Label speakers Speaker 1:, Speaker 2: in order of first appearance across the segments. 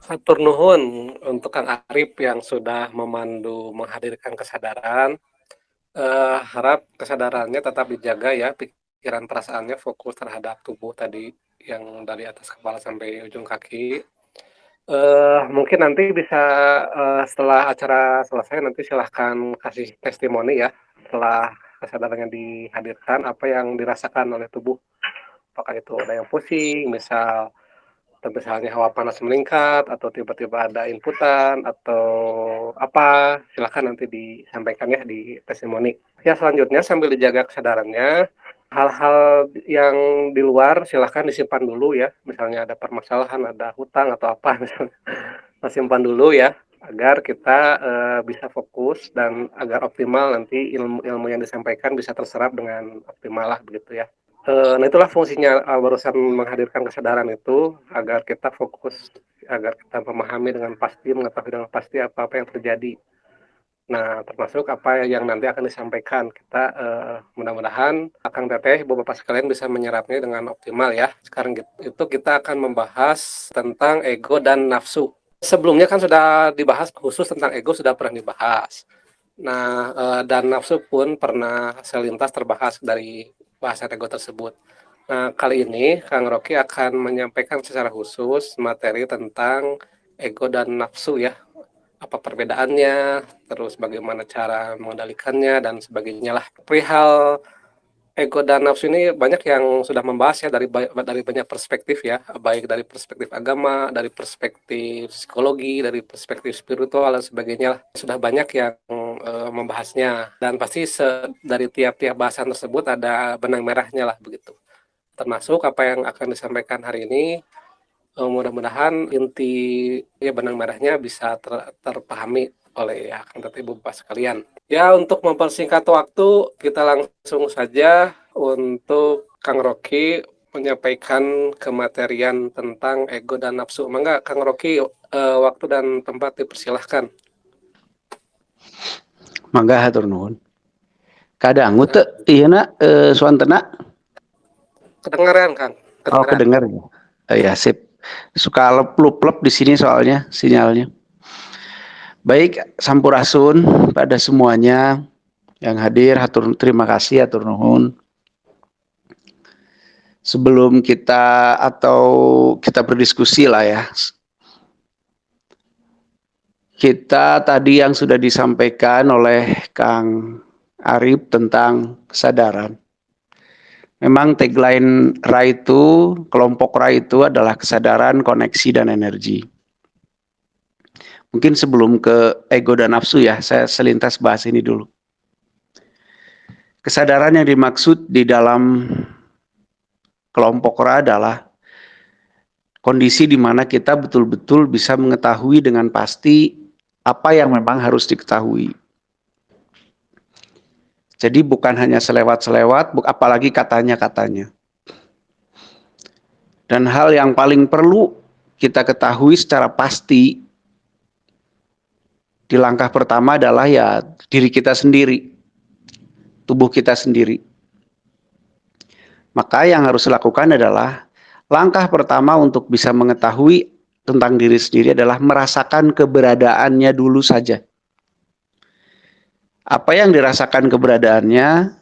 Speaker 1: Hatur nuhun untuk Kang Arif yang sudah memandu menghadirkan kesadaran. Harap kesadarannya tetap dijaga ya, pikiran perasaannya fokus terhadap tubuh tadi yang dari atas kepala sampai ujung kaki. Mungkin nanti bisa, setelah acara selesai nanti silahkan kasih testimoni ya, setelah kesadarannya dihadirkan, apa yang dirasakan oleh tubuh. Apakah itu ada yang pusing, atau misalnya hawa panas meningkat, atau tiba-tiba ada inputan, atau apa, silakan nanti disampaikan ya di testimoni. Ya selanjutnya sambil dijaga kesadarannya, hal-hal yang di luar silahkan disimpan dulu ya, misalnya ada permasalahan, ada hutang atau apa misalnya, simpan dulu ya, agar kita bisa fokus dan agar optimal nanti ilmu-ilmu yang disampaikan bisa terserap dengan optimal lah begitu ya. Nah itulah fungsinya, barusan menghadirkan kesadaran itu, agar kita fokus, agar kita memahami dengan pasti, mengetahui dengan pasti apa-apa yang terjadi. Nah, termasuk apa yang nanti akan disampaikan. Kita, mudah-mudahan Akang Teteh, Ibu Bapak sekalian bisa menyerapnya dengan optimal ya. Sekarang itu kita akan membahas tentang ego dan nafsu. Sebelumnya kan sudah dibahas khusus tentang ego sudah pernah dibahas. Nah, dan nafsu pun pernah selintas terbahas dari bahasan ego tersebut. Nah, kali ini Kang Rocky akan menyampaikan secara khusus materi tentang ego dan nafsu ya. Apa perbedaannya, terus bagaimana cara mengendalikannya, dan sebagainya lah. Perihal ego dan nafsu ini banyak yang sudah membahas ya dari banyak perspektif ya, baik dari perspektif agama, dari perspektif psikologi, dari perspektif spiritual dan sebagainya lah. Sudah banyak yang membahasnya dan pasti dari tiap-tiap bahasan tersebut ada benang merahnya lah begitu. Termasuk apa yang akan disampaikan hari ini, mudah-mudahan inti ya benang merahnya bisa terpahami oleh akan ibu bapak sekalian. Ya untuk mempersingkat waktu kita langsung saja untuk Kang Rocky menyampaikan kematerian tentang ego dan nafsu. Mangga Kang Rocky, waktu dan tempat dipersilahkan.
Speaker 2: Mangga hatur nuhun. Kadang teu ieu na suantena
Speaker 1: Kedengaran Kang, kedengaran.
Speaker 2: kedengar ya. Ya sip. Suka lep-lep di sini soalnya sinyalnya. Baik, sampurasun pada semuanya yang hadir, terima kasih hatur nuhun. Sebelum kita berdiskusi lah ya. Kita tadi yang sudah disampaikan oleh Kang Arif tentang kesadaran. Memang tagline RA itu, kelompok RA itu adalah kesadaran, koneksi, dan energi. Mungkin sebelum ke ego dan nafsu ya, saya selintas bahas ini dulu. Kesadaran yang dimaksud di dalam kelompok RA adalah kondisi di mana kita betul-betul bisa mengetahui dengan pasti apa yang memang harus diketahui. Jadi bukan hanya selewat-selewat, apalagi katanya-katanya. Dan hal yang paling perlu kita ketahui secara pasti di langkah pertama adalah ya diri kita sendiri, tubuh kita sendiri. Maka yang harus dilakukan adalah langkah pertama untuk bisa mengetahui tentang diri sendiri adalah merasakan keberadaannya dulu saja. Apa yang dirasakan keberadaannya,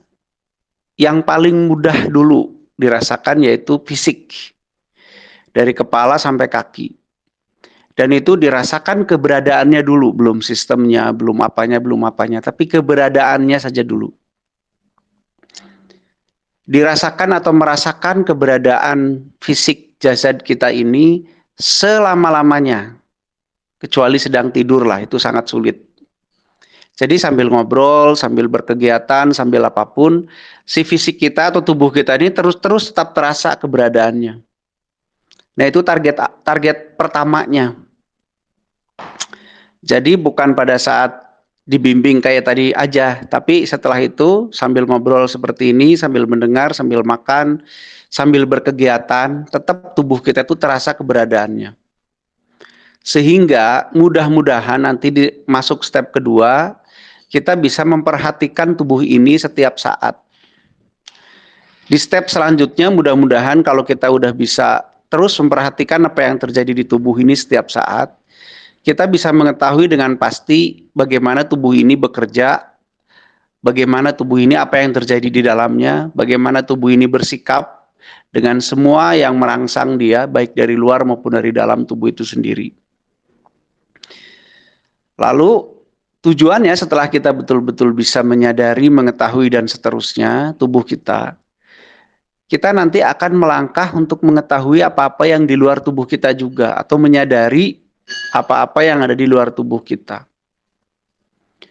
Speaker 2: yang paling mudah dulu dirasakan yaitu fisik. Dari kepala sampai kaki. Dan itu dirasakan keberadaannya dulu, belum sistemnya, belum apanya, tapi keberadaannya saja dulu. Dirasakan atau merasakan keberadaan fisik jasad kita ini selama-lamanya. Kecuali sedang tidur lah, itu sangat sulit. Jadi sambil ngobrol, sambil berkegiatan, sambil apapun, si fisik kita atau tubuh kita ini terus tetap terasa keberadaannya. Nah itu target pertamanya. Jadi bukan pada saat dibimbing kayak tadi aja, tapi setelah itu sambil ngobrol seperti ini, sambil mendengar, sambil makan, sambil berkegiatan, tetap tubuh kita itu terasa keberadaannya. Sehingga mudah-mudahan nanti masuk step kedua, kita bisa memperhatikan tubuh ini setiap saat. Di step selanjutnya mudah-mudahan kalau kita udah bisa terus memperhatikan apa yang terjadi di tubuh ini setiap saat, kita bisa mengetahui dengan pasti bagaimana tubuh ini bekerja, bagaimana tubuh ini, apa yang terjadi di dalamnya, bagaimana tubuh ini bersikap dengan semua yang merangsang dia, baik dari luar maupun dari dalam tubuh itu sendiri. Lalu tujuannya setelah kita betul-betul bisa menyadari, mengetahui, dan seterusnya tubuh kita, kita nanti akan melangkah untuk mengetahui apa-apa yang di luar tubuh kita juga, atau menyadari apa-apa yang ada di luar tubuh kita.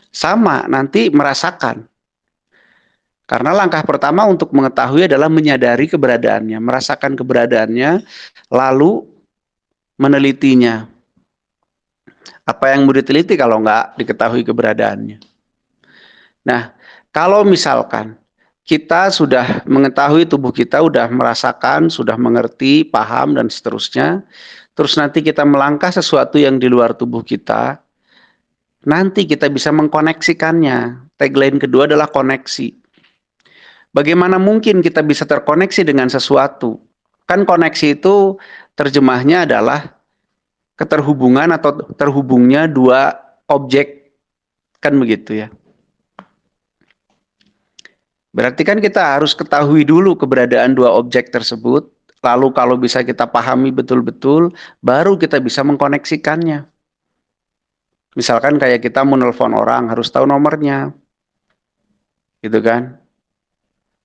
Speaker 2: Sama, nanti merasakan. Karena langkah pertama untuk mengetahui adalah menyadari keberadaannya, merasakan keberadaannya, lalu menelitinya. Apa yang mau diteliti kalau nggak diketahui keberadaannya? Nah, kalau misalkan kita sudah mengetahui tubuh kita, sudah merasakan, sudah mengerti, paham, dan seterusnya, terus nanti kita melangkah sesuatu yang di luar tubuh kita, nanti kita bisa mengkoneksikannya. Tagline kedua adalah koneksi. Bagaimana mungkin kita bisa terkoneksi dengan sesuatu? Kan koneksi itu terjemahnya adalah keterhubungan atau terhubungnya dua objek, kan begitu ya. Berarti kan kita harus ketahui dulu keberadaan dua objek tersebut, lalu kalau bisa kita pahami betul-betul, baru kita bisa mengkoneksikannya. Misalkan kayak kita mau nelpon orang, harus tahu nomornya, gitu kan.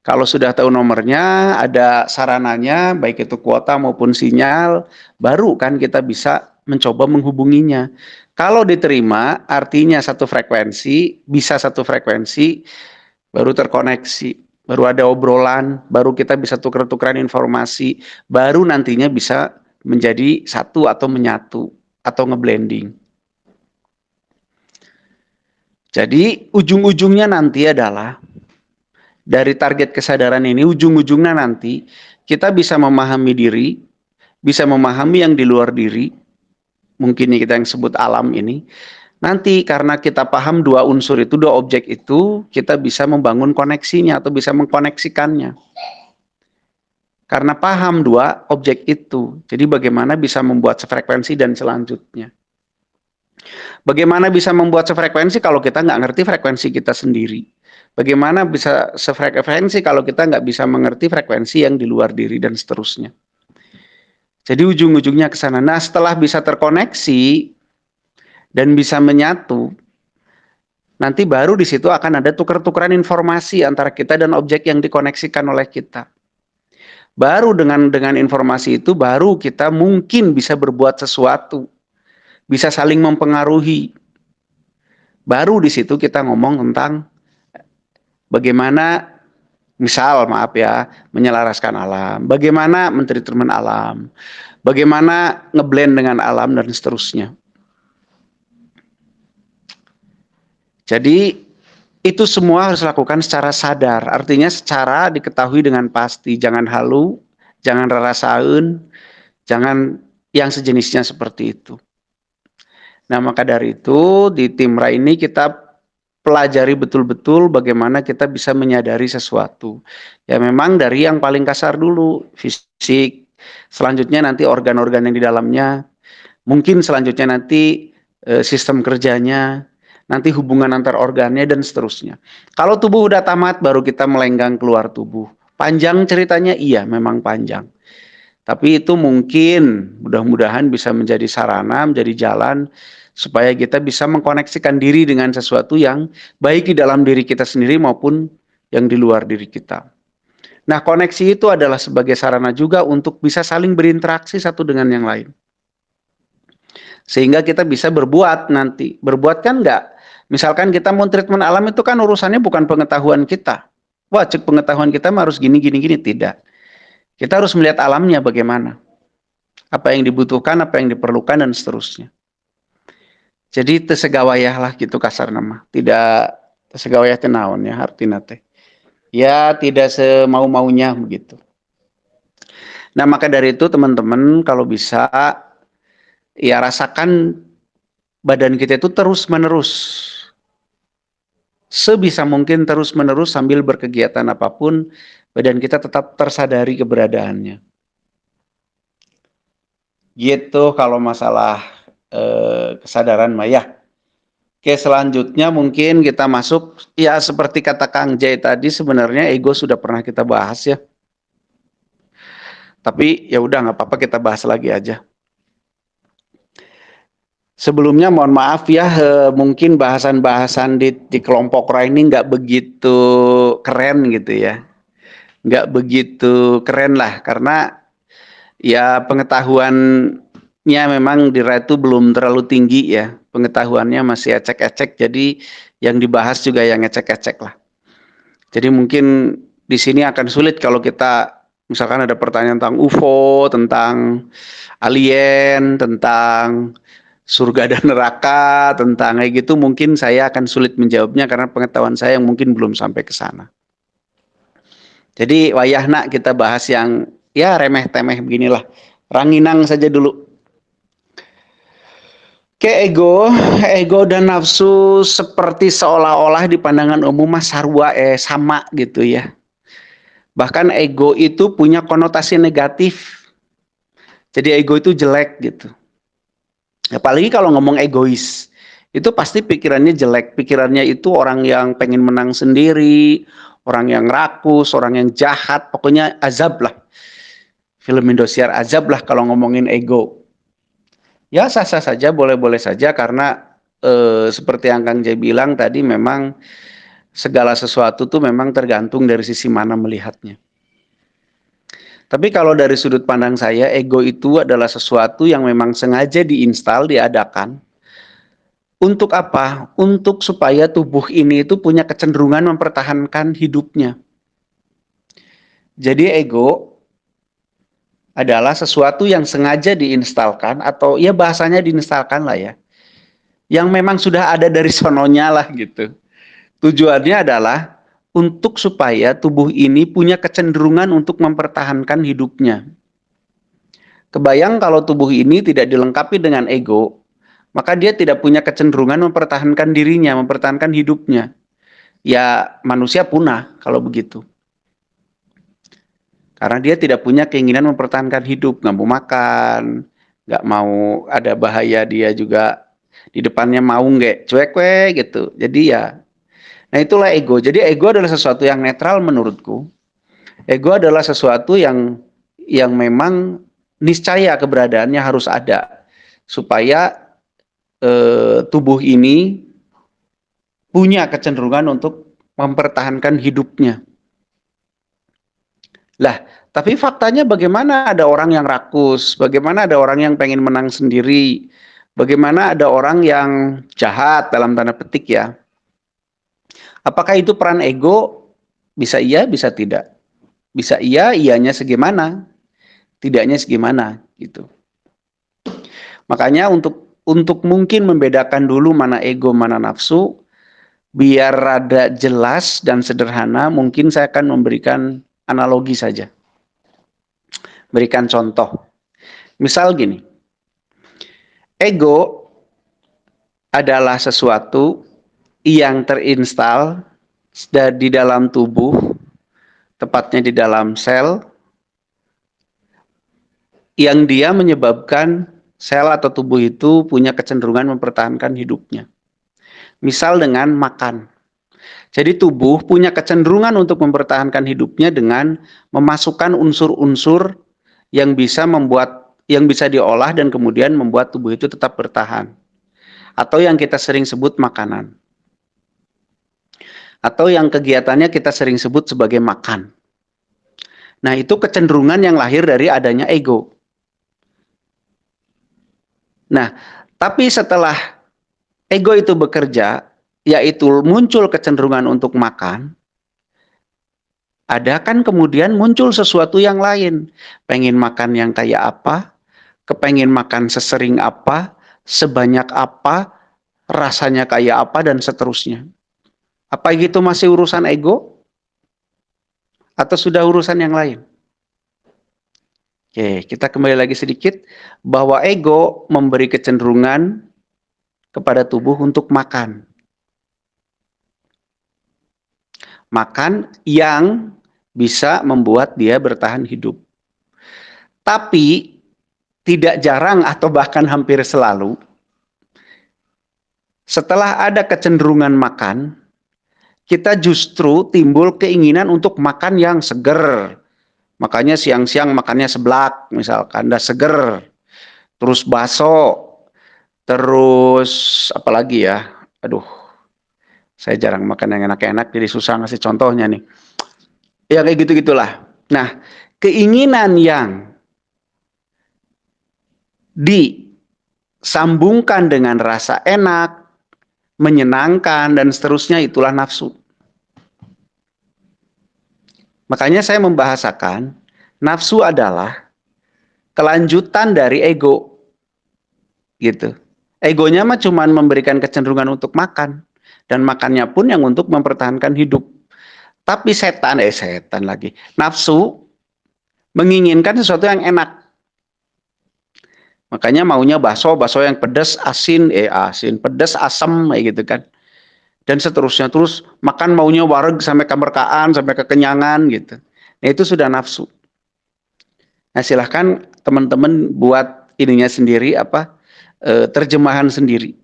Speaker 2: Kalau sudah tahu nomornya, ada sarananya, baik itu kuota maupun sinyal, baru kan kita bisa mencoba menghubunginya. Kalau diterima, artinya satu frekuensi, bisa satu frekuensi, baru terkoneksi, baru ada obrolan, baru kita bisa tuker-tukeran informasi, baru nantinya bisa menjadi satu atau menyatu, atau ngeblending. Jadi ujung-ujungnya nanti adalah dari target kesadaran ini, ujung-ujungnya nanti kita bisa memahami diri, bisa memahami yang di luar diri, mungkin kita yang sebut alam ini. Nanti karena kita paham dua unsur itu, dua objek itu, kita bisa membangun koneksinya atau bisa mengkoneksikannya. Karena paham dua objek itu, jadi bagaimana bisa membuat sefrekuensi dan selanjutnya. Bagaimana bisa membuat sefrekuensi kalau kita nggak ngerti frekuensi kita sendiri? Bagaimana bisa sefrekuensi kalau kita nggak bisa mengerti frekuensi yang di luar diri dan seterusnya? Jadi ujung-ujungnya ke sana. Nah, setelah bisa terkoneksi dan bisa menyatu, nanti baru di situ akan ada tuker-tukeran informasi antara kita dan objek yang dikoneksikan oleh kita. Baru dengan informasi itu, baru kita mungkin bisa berbuat sesuatu, bisa saling mempengaruhi. Baru di situ kita ngomong tentang bagaimana, misal maaf ya, menyelaraskan alam, bagaimana mentreatment alam, bagaimana ngeblend dengan alam dan seterusnya. Jadi itu semua harus dilakukan secara sadar, artinya secara diketahui dengan pasti, jangan halu, jangan rarasaun, jangan yang sejenisnya seperti itu. Nah, maka dari itu di Timra ini kita pelajari betul-betul bagaimana kita bisa menyadari sesuatu. Ya memang dari yang paling kasar dulu, fisik, selanjutnya nanti organ-organ yang di dalamnya, mungkin selanjutnya nanti sistem kerjanya, nanti hubungan antar organnya dan seterusnya. Kalau tubuh udah tamat baru kita melenggang keluar tubuh. Panjang ceritanya, iya memang panjang. Tapi itu mungkin mudah-mudahan bisa menjadi sarana, menjadi jalan supaya kita bisa mengkoneksikan diri dengan sesuatu yang baik di dalam diri kita sendiri maupun yang di luar diri kita. Nah, koneksi itu adalah sebagai sarana juga untuk bisa saling berinteraksi satu dengan yang lain. Sehingga kita bisa berbuat nanti. Berbuat kan enggak? Misalkan kita mau treatment alam itu kan urusannya bukan pengetahuan kita. Wah, cek pengetahuan kita harus gini. Tidak. Kita harus melihat alamnya bagaimana. Apa yang dibutuhkan, apa yang diperlukan, dan seterusnya. Jadi tesegawayah lah gitu kasar nama. Tidak tesegawayah tenaon ya artinya teh. Ya tidak semau-maunya begitu. Nah maka dari itu teman-teman kalau bisa ya rasakan badan kita itu terus-menerus. Sebisa mungkin terus-menerus sambil berkegiatan apapun, badan kita tetap tersadari keberadaannya. Gitu kalau masalah kesadaran mah ya. Oke, selanjutnya mungkin kita masuk, ya seperti kata Kang Jay tadi, sebenarnya ego sudah pernah kita bahas ya. Tapi ya udah nggak apa-apa, kita bahas lagi aja. Sebelumnya mohon maaf ya, mungkin bahasan-bahasan di kelompok ini nggak begitu keren gitu ya. Nggak begitu keren lah, karena ya pengetahuannya memang di itu belum terlalu tinggi ya. Pengetahuannya masih ecek-ecek, jadi yang dibahas juga yang ecek-ecek lah. Jadi mungkin di sini akan sulit kalau kita misalkan ada pertanyaan tentang UFO, tentang alien, tentang surga dan neraka, tentang kayak gitu, mungkin saya akan sulit menjawabnya karena pengetahuan saya yang mungkin belum sampai ke sana. Jadi wayahna kita bahas yang ya remeh-temeh beginilah. Ranginang saja dulu. Ke ego dan nafsu seperti seolah-olah di pandangan umum mas sarwa sama gitu ya. Bahkan ego itu punya konotasi negatif. Jadi ego itu jelek gitu. Apalagi kalau ngomong egois. Itu pasti pikirannya jelek. Pikirannya itu orang yang pengen menang sendiri, orang yang rakus, orang yang jahat, pokoknya azab lah. Film Indosiar azab lah kalau ngomongin ego. Ya sah-sah saja, boleh-boleh saja karena seperti yang Kang Jay bilang tadi, memang segala sesuatu tuh memang tergantung dari sisi mana melihatnya. Tapi kalau dari sudut pandang saya, ego itu adalah sesuatu yang memang sengaja diinstal, diadakan. Untuk apa? Untuk supaya tubuh ini itu punya kecenderungan mempertahankan hidupnya. Jadi ego adalah sesuatu yang sengaja diinstalkan, atau ya bahasanya diinstalkan lah ya. Yang memang sudah ada dari sononya lah gitu. Tujuannya adalah untuk supaya tubuh ini punya kecenderungan untuk mempertahankan hidupnya. Kebayang kalau tubuh ini tidak dilengkapi dengan ego, maka dia tidak punya kecenderungan mempertahankan dirinya, mempertahankan hidupnya. Ya manusia punah kalau begitu. Karena dia tidak punya keinginan mempertahankan hidup, nggak mau makan, nggak mau ada bahaya, dia juga di depannya mau nggak cuek gitu. Jadi ya, nah itulah ego. Jadi ego adalah sesuatu yang netral menurutku. Ego adalah sesuatu yang memang niscaya keberadaannya harus ada supaya tubuh ini punya kecenderungan untuk mempertahankan hidupnya. Lah, tapi faktanya bagaimana ada orang yang rakus, bagaimana ada orang yang pengen menang sendiri, bagaimana ada orang yang jahat dalam tanda petik ya. Apakah itu peran ego? Bisa iya, bisa tidak. Bisa iya, ianya segimana, tidaknya segimana gitu. Makanya untuk mungkin membedakan dulu mana ego, mana nafsu, biar rada jelas dan sederhana, mungkin saya akan memberikan analogi saja. Berikan contoh. Misal gini, ego adalah sesuatu yang terinstal di dalam tubuh, tepatnya di dalam sel, yang dia menyebabkan sel atau tubuh itu punya kecenderungan mempertahankan hidupnya. Misal dengan makan. Jadi tubuh punya kecenderungan untuk mempertahankan hidupnya dengan memasukkan unsur-unsur yang bisa diolah dan kemudian membuat tubuh itu tetap bertahan. Atau yang kita sering sebut makanan. Atau yang kegiatannya kita sering sebut sebagai makan. Nah, itu kecenderungan yang lahir dari adanya ego. Nah, tapi setelah ego itu bekerja, yaitu muncul kecenderungan untuk makan, ada kan kemudian muncul sesuatu yang lain. Pengen makan yang kayak apa, kepengen makan sesering apa, sebanyak apa, rasanya kayak apa, dan seterusnya. Apa gitu masih urusan ego? Atau sudah urusan yang lain? Oke, kita kembali lagi sedikit, bahwa ego memberi kecenderungan kepada tubuh untuk makan. Makan yang bisa membuat dia bertahan hidup. Tapi tidak jarang atau bahkan hampir selalu, setelah ada kecenderungan makan, kita justru timbul keinginan untuk makan yang seger. Makanya siang-siang makannya seblak, misalkan, dah seger. Terus bakso, terus apalagi ya, aduh, saya jarang makan yang enak-enak, jadi susah ngasih contohnya nih. Ya kayak gitu-gitulah. Nah, keinginan yang disambungkan dengan rasa enak, menyenangkan, dan seterusnya itulah nafsu. Makanya saya membahasakan, nafsu adalah kelanjutan dari ego. Gitu. Egonya mah cuma memberikan kecenderungan untuk makan. Dan makannya pun yang untuk mempertahankan hidup. Tapi setan lagi. Nafsu menginginkan sesuatu yang enak. Makanya maunya bakso yang pedas, asin, pedas, asam, kayak gitu kan. Dan seterusnya, terus makan maunya wareg sampai kemerkaan, sampai kekenyangan gitu. Nah, itu sudah nafsu. Nah, silahkan teman-teman buat ininya sendiri, terjemahan sendiri.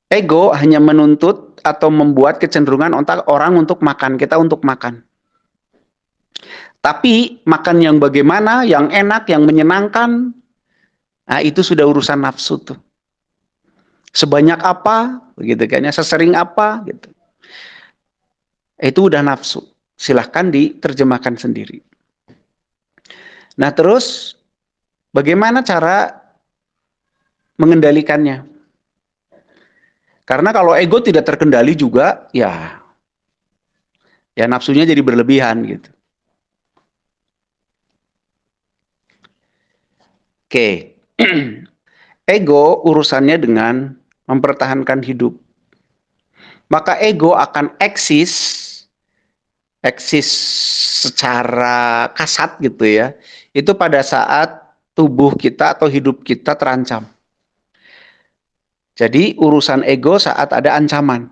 Speaker 2: Ego hanya menuntut atau membuat kecenderungan otak orang untuk makan, kita untuk makan. Tapi makan yang bagaimana, yang enak, yang menyenangkan, nah itu sudah urusan nafsu tuh. Sebanyak apa, begitu kan ya, sesering apa, gitu. Itu udah nafsu. Silahkan diterjemahkan sendiri. Nah terus, bagaimana cara mengendalikannya? Karena kalau ego tidak terkendali juga, ya nafsunya jadi berlebihan gitu. Oke, ego urusannya dengan mempertahankan hidup. Maka ego akan eksis secara kasat gitu ya. Itu pada saat tubuh kita atau hidup kita terancam. Jadi urusan ego saat ada ancaman.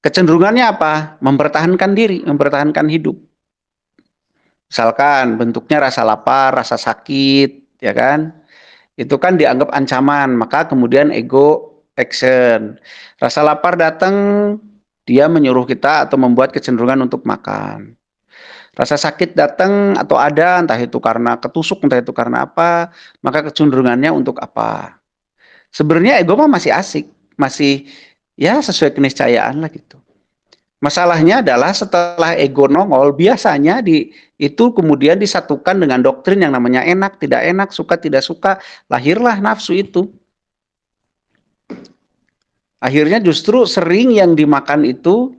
Speaker 2: Kecenderungannya apa? Mempertahankan diri, mempertahankan hidup. Misalkan bentuknya rasa lapar, rasa sakit, ya kan? Itu kan dianggap ancaman, maka kemudian ego action. Rasa lapar datang, dia menyuruh kita atau membuat kecenderungan untuk makan. Rasa sakit datang atau ada, entah itu karena ketusuk, entah itu karena apa, maka kecenderungannya untuk apa. Sebenarnya ego mah masih asik, masih ya sesuai keniscayaan lah gitu. Masalahnya adalah setelah ego nongol, biasanya itu kemudian disatukan dengan doktrin yang namanya enak, tidak enak, suka, tidak suka, lahirlah nafsu itu. Akhirnya justru sering yang dimakan itu,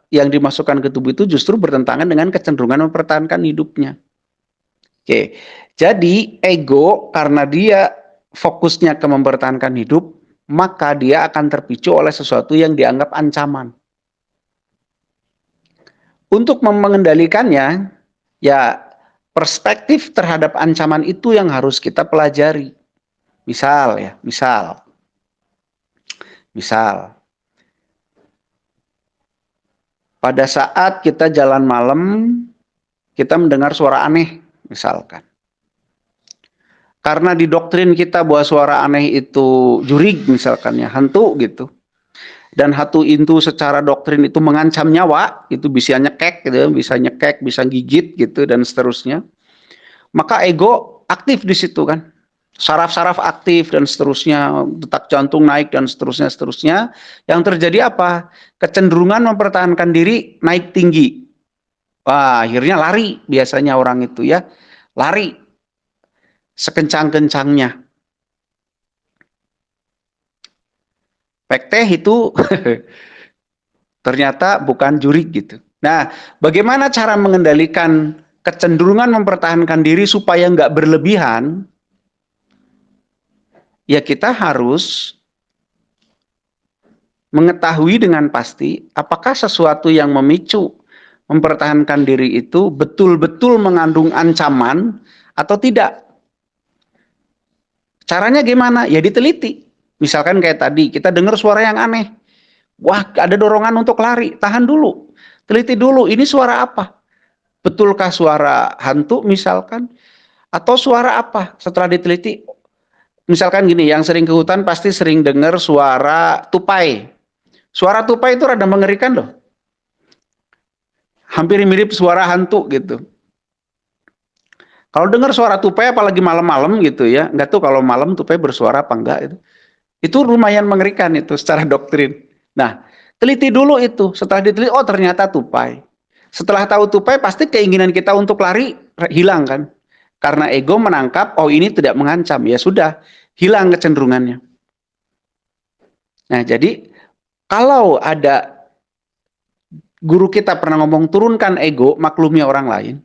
Speaker 2: yang dimasukkan ke tubuh itu justru bertentangan dengan kecenderungan mempertahankan hidupnya. Oke, jadi ego karena dia fokusnya ke mempertahankan hidup, maka dia akan terpicu oleh sesuatu yang dianggap ancaman. Untuk mengendalikannya, ya perspektif terhadap ancaman itu yang harus kita pelajari. Misal, pada saat kita jalan malam, kita mendengar suara aneh, misalkan. Karena di doktrin kita bahwa suara aneh itu jurig, misalkan ya, hantu gitu. Dan hantu itu secara doktrin itu mengancam nyawa, itu bisa nyekek gitu, bisa gigit gitu dan seterusnya. Maka ego aktif di situ kan. Saraf-saraf aktif dan seterusnya, detak jantung naik dan seterusnya. Yang terjadi apa? Kecenderungan mempertahankan diri naik tinggi. Wah, akhirnya lari biasanya orang itu ya. Lari sekencang-kencangnya. Pekteh itu ternyata bukan jurig gitu. Nah, bagaimana cara mengendalikan kecenderungan mempertahankan diri supaya nggak berlebihan? Ya kita harus mengetahui dengan pasti apakah sesuatu yang memicu mempertahankan diri itu betul-betul mengandung ancaman atau tidak. Caranya gimana? Ya diteliti. Misalkan kayak tadi, kita dengar suara yang aneh. Wah, ada dorongan untuk lari. Tahan dulu. Teliti dulu, ini suara apa? Betulkah suara hantu misalkan? Atau suara apa? Setelah diteliti, misalkan gini, yang sering ke hutan pasti sering dengar suara tupai. Suara tupai itu rada mengerikan loh. Hampir mirip suara hantu gitu. Kalau dengar suara tupai apalagi malam-malam gitu ya, nggak tahu kalau malam tupai bersuara apa enggak itu. Itu lumayan mengerikan itu secara doktrin. Nah, teliti dulu itu. Setelah diteliti, oh ternyata tupai. Setelah tahu tupai, pasti keinginan kita untuk lari hilang kan. Karena ego menangkap, oh ini tidak mengancam. Ya sudah, hilang kecenderungannya. Nah, jadi kalau ada guru kita pernah ngomong turunkan ego, maklumi orang lain.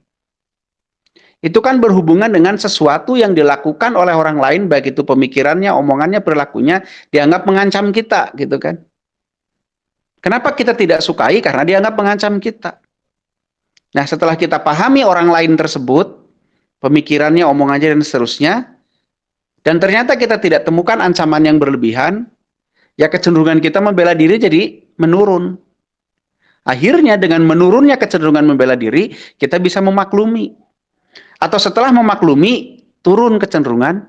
Speaker 2: Itu kan berhubungan dengan sesuatu yang dilakukan oleh orang lain, baik itu pemikirannya, omongannya, perilakunya, dianggap mengancam kita, gitu kan. Kenapa kita tidak sukai? Karena dianggap mengancam kita. Nah, setelah kita pahami orang lain tersebut, pemikirannya, omongannya, dan seterusnya, dan ternyata kita tidak temukan ancaman yang berlebihan, ya kecenderungan kita membela diri jadi menurun. Akhirnya dengan menurunnya kecenderungan membela diri, kita bisa memaklumi. Atau setelah memaklumi, turun kecenderungan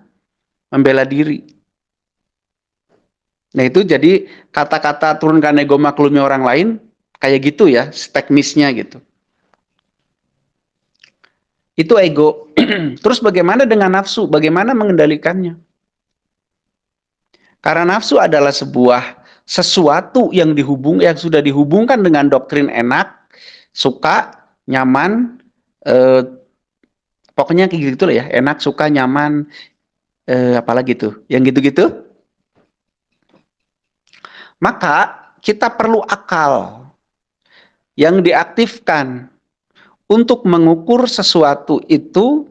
Speaker 2: membela diri. Nah itu jadi kata-kata turunkan ego maklumi orang lain, kayak gitu ya, teknisnya gitu. Itu ego. Terus bagaimana dengan nafsu? Bagaimana mengendalikannya? Karena nafsu adalah sebuah sesuatu yang sudah dihubungkan dengan doktrin enak, suka, nyaman, pokoknya kayak gitu lah ya, enak, suka, nyaman, apalagi tuh, yang gitu-gitu. Maka kita perlu akal yang diaktifkan untuk mengukur sesuatu itu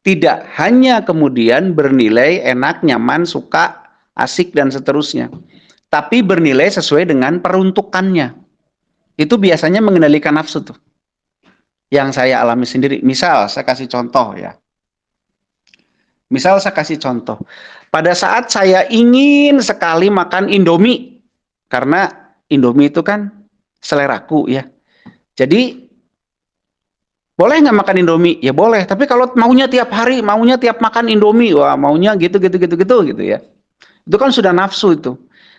Speaker 2: tidak hanya kemudian bernilai enak, nyaman, suka, asik, dan seterusnya. Tapi bernilai sesuai dengan peruntukannya. Itu biasanya mengendalikan nafsu tuh. Yang saya alami sendiri. Misal, saya kasih contoh ya. Misal saya kasih contoh. Pada saat saya ingin sekali makan Indomie. Karena Indomie itu kan seleraku ya. Jadi boleh nggak makan Indomie? Ya boleh. Tapi kalau maunya tiap hari, maunya tiap makan Indomie, wah maunya gitu ya. Itu kan sudah nafsu itu.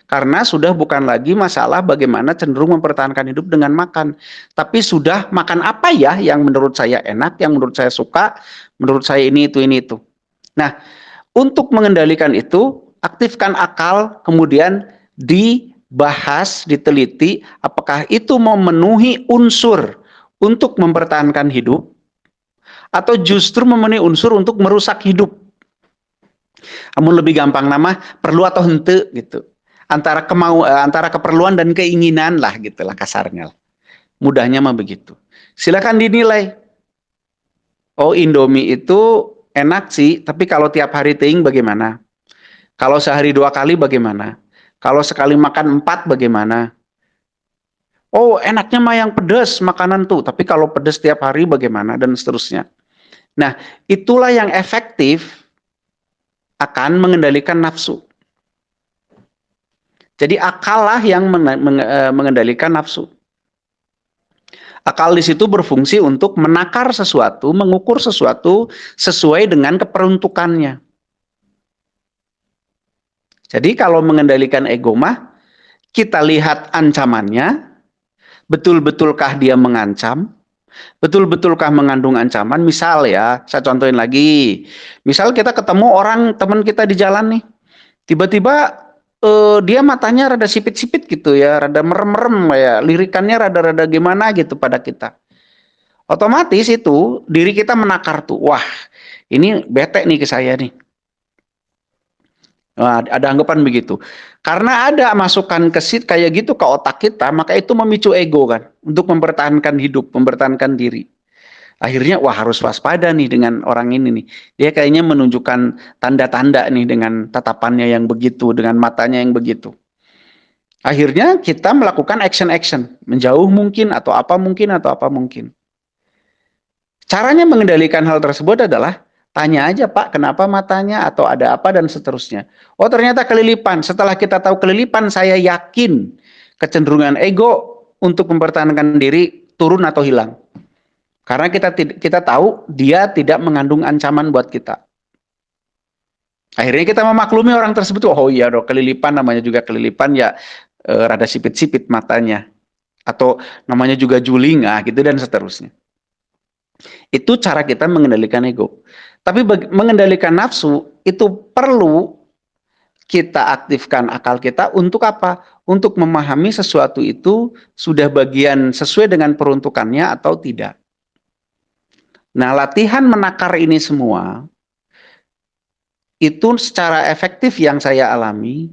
Speaker 2: Karena sudah bukan lagi masalah bagaimana cenderung mempertahankan hidup dengan makan. Tapi sudah makan apa ya yang menurut saya enak, yang menurut saya suka, menurut saya ini, itu. Nah, untuk mengendalikan itu, aktifkan akal, kemudian dibahas, diteliti, apakah itu memenuhi unsur untuk mempertahankan hidup, atau justru memenuhi unsur untuk merusak hidup. Namun lebih gampang nama perlu atau hente gitu. Antara keperluan dan keinginan lah gitulah kasarnya. Mudahnya mah begitu. Silakan dinilai. Oh Indomie itu enak sih, tapi kalau tiap hari teing bagaimana? Kalau sehari 2 kali bagaimana? Kalau sekali makan 4 bagaimana? Oh enaknya mah yang pedas makanan tuh, tapi kalau pedas tiap hari bagaimana? Dan seterusnya. Nah itulah yang efektif akan mengendalikan nafsu. Jadi akal lah yang mengendalikan nafsu. Akal di situ berfungsi untuk menakar sesuatu, mengukur sesuatu sesuai dengan keperuntukannya. Jadi kalau mengendalikan ego mah, kita lihat ancamannya, betul-betulkah dia mengancam, betul-betulkah mengandung ancaman. Misal ya, saya contohin lagi. Misal kita ketemu orang, teman kita di jalan nih, tiba-tiba dia matanya rada sipit-sipit gitu ya, rada merem-merem ya, lirikannya rada-rada gimana gitu pada kita. Otomatis itu diri kita menakar tuh, wah ini bete nih ke saya nih. Nah, ada anggapan begitu. Karena ada masukan kesit kayak gitu ke otak kita, maka itu memicu ego kan, untuk mempertahankan hidup, mempertahankan diri. Akhirnya wah harus waspada nih dengan orang ini nih. Dia kayaknya menunjukkan tanda-tanda nih dengan tatapannya yang begitu, dengan matanya yang begitu. Akhirnya kita melakukan action-action, menjauh mungkin atau apa mungkin. Caranya mengendalikan hal tersebut adalah tanya aja Pak, kenapa matanya atau ada apa dan seterusnya. Oh ternyata kelilipan. Setelah kita tahu kelilipan, saya yakin kecenderungan ego untuk mempertahankan diri turun atau hilang. Karena kita tahu dia tidak mengandung ancaman buat kita. Akhirnya kita memaklumi orang tersebut, oh iya dong, kelilipan, namanya juga kelilipan ya, rada sipit-sipit matanya. Atau namanya juga juling, gitu dan seterusnya. Itu cara kita mengendalikan ego. Tapi mengendalikan nafsu itu perlu kita aktifkan akal kita untuk apa? Untuk memahami sesuatu itu sudah bagian sesuai dengan peruntukannya atau tidak. Nah, latihan menakar ini semua itu secara efektif yang saya alami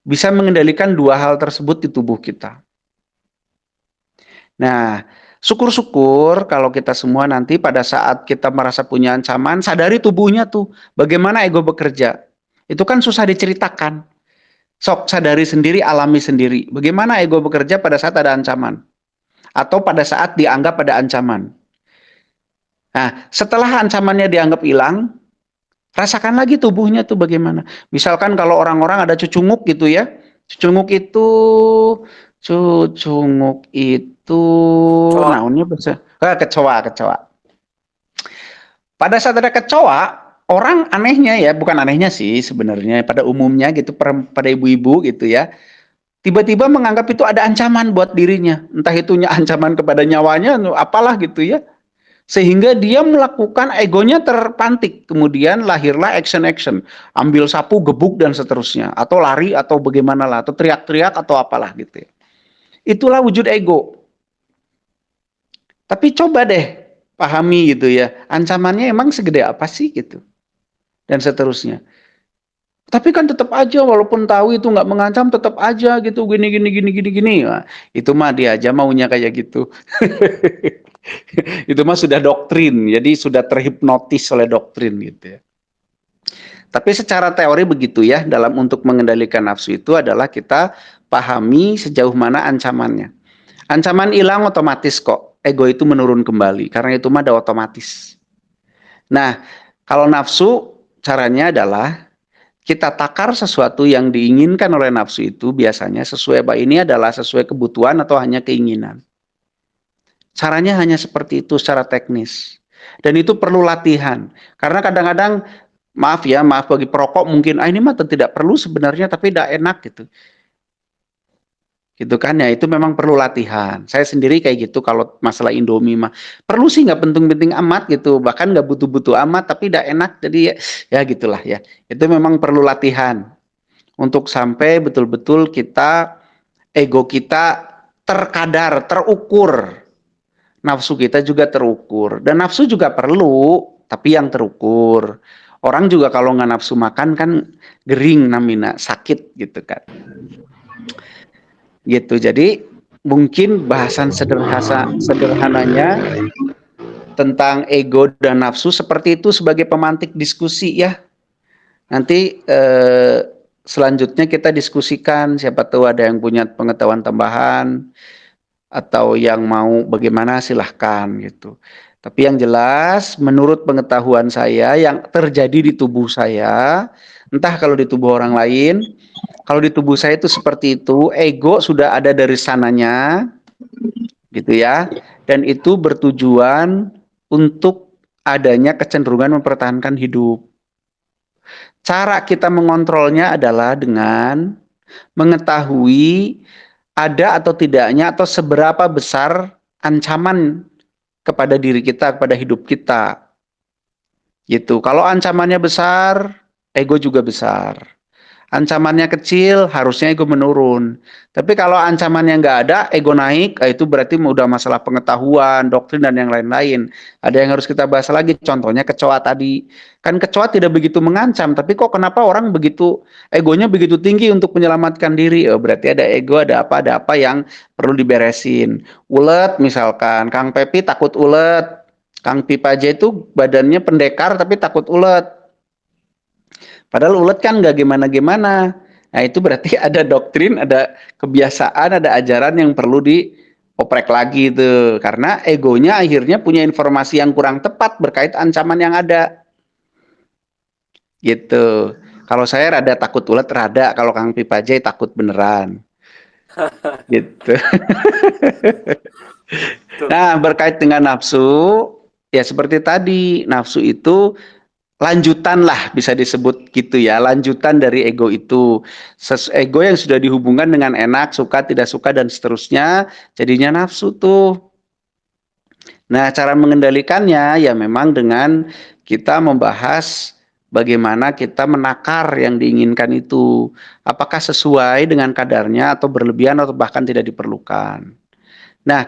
Speaker 2: bisa mengendalikan dua hal tersebut di tubuh kita. Nah, syukur-syukur kalau kita semua nanti pada saat kita merasa punya ancaman, sadari tubuhnya tuh, bagaimana ego bekerja. Itu kan susah diceritakan. Sok sadari sendiri, alami sendiri. Bagaimana ego bekerja pada saat ada ancaman. Atau pada saat dianggap ada ancaman. Nah, setelah ancamannya dianggap hilang, rasakan lagi tubuhnya tuh bagaimana. Misalkan kalau orang-orang ada cucunguk gitu ya. Cucunguk itu
Speaker 1: Kecoa.
Speaker 2: naonnya bisa kecoa. Pada saat ada kecoa, orang anehnya ya, bukan anehnya sih sebenarnya pada umumnya gitu, pada ibu-ibu gitu ya. Tiba-tiba menganggap itu ada ancaman buat dirinya. Entah itu ancaman kepada nyawanya, apalah gitu ya. Sehingga dia melakukan egonya terpantik. Kemudian lahirlah action-action. Ambil sapu, gebuk, dan seterusnya. Atau lari, atau bagaimana lah. Atau teriak-teriak, atau apalah gitu ya. Itulah wujud ego. Tapi coba deh pahami gitu ya. Ancamannya emang segede apa sih gitu. Dan seterusnya. Tapi kan tetap aja walaupun tahu itu nggak mengancam tetap aja gitu gini. Nah, itu mah dia aja maunya kayak gitu. Itu mah sudah doktrin, jadi sudah terhipnotis oleh doktrin gitu ya. Tapi secara teori begitu ya, dalam untuk mengendalikan nafsu itu adalah kita pahami sejauh mana ancamannya. Ancaman hilang otomatis kok, ego itu menurun kembali karena itu mah ada otomatis. Nah, kalau nafsu caranya adalah kita takar sesuatu yang diinginkan oleh nafsu itu biasanya sesuai, ini adalah sesuai kebutuhan atau hanya keinginan. Caranya hanya seperti itu secara teknis. Dan itu perlu latihan. Karena kadang-kadang, maaf bagi perokok mungkin, ini mah tidak perlu sebenarnya, tapi tidak enak gitu. Gitu kan ya, itu memang perlu latihan. Saya sendiri kayak gitu kalau masalah Indomie mah. Perlu sih nggak penting-penting amat gitu, bahkan nggak butuh-butuh amat, tapi tidak enak. Jadi ya gitulah ya. Itu memang perlu latihan. Untuk sampai betul-betul ego kita terkadar, terukur. Nafsu kita juga terukur. Dan nafsu juga perlu, tapi yang terukur. Orang juga kalau nggak nafsu makan kan gering namina, sakit gitu kan. Gitu. Jadi mungkin bahasan sederhananya tentang ego dan nafsu seperti itu sebagai pemantik diskusi ya. Nanti selanjutnya kita diskusikan, siapa tahu ada yang punya pengetahuan tambahan atau yang mau bagaimana silahkan gitu. Tapi yang jelas menurut pengetahuan saya yang terjadi di tubuh saya, entah kalau di tubuh orang lain, kalau di tubuh saya itu seperti itu, ego sudah ada dari sananya, gitu ya, dan itu bertujuan untuk adanya kecenderungan mempertahankan hidup. Cara kita mengontrolnya adalah dengan mengetahui ada atau tidaknya atau seberapa besar ancaman kepada diri kita, kepada hidup kita. Gitu. Kalau ancamannya besar, ego juga besar. Ancamannya kecil, harusnya ego menurun. Tapi kalau ancamannya nggak ada, ego naik, itu berarti udah masalah pengetahuan, doktrin, dan yang lain-lain. Ada yang harus kita bahas lagi, contohnya kecoa tadi. Kan kecoa tidak begitu mengancam, tapi kok kenapa orang begitu, egonya begitu tinggi untuk menyelamatkan diri? Oh, berarti ada ego, ada apa yang perlu diberesin. Ulet misalkan, Kang Pepi takut ulet. Kang Pipaja itu badannya pendekar tapi takut ulet. Padahal ulet kan nggak gimana-gimana. Nah itu berarti ada doktrin, ada kebiasaan, ada ajaran yang perlu dioprek lagi itu. Karena egonya akhirnya punya informasi yang kurang tepat berkait ancaman yang ada. Gitu. Kalau saya rada takut ulet, rada. Kalau Kang Pipajai takut beneran. Gitu.
Speaker 1: Tuh.
Speaker 2: Nah berkait dengan nafsu, Ya seperti tadi, nafsu itu lanjutan lah bisa disebut gitu ya, lanjutan dari ego itu. Ego yang sudah dihubungkan dengan enak, suka, tidak suka dan seterusnya, jadinya nafsu tuh. Nah, cara mengendalikannya ya memang dengan kita membahas bagaimana kita menakar yang diinginkan itu. Apakah sesuai dengan kadarnya atau berlebihan atau bahkan tidak diperlukan. Nah,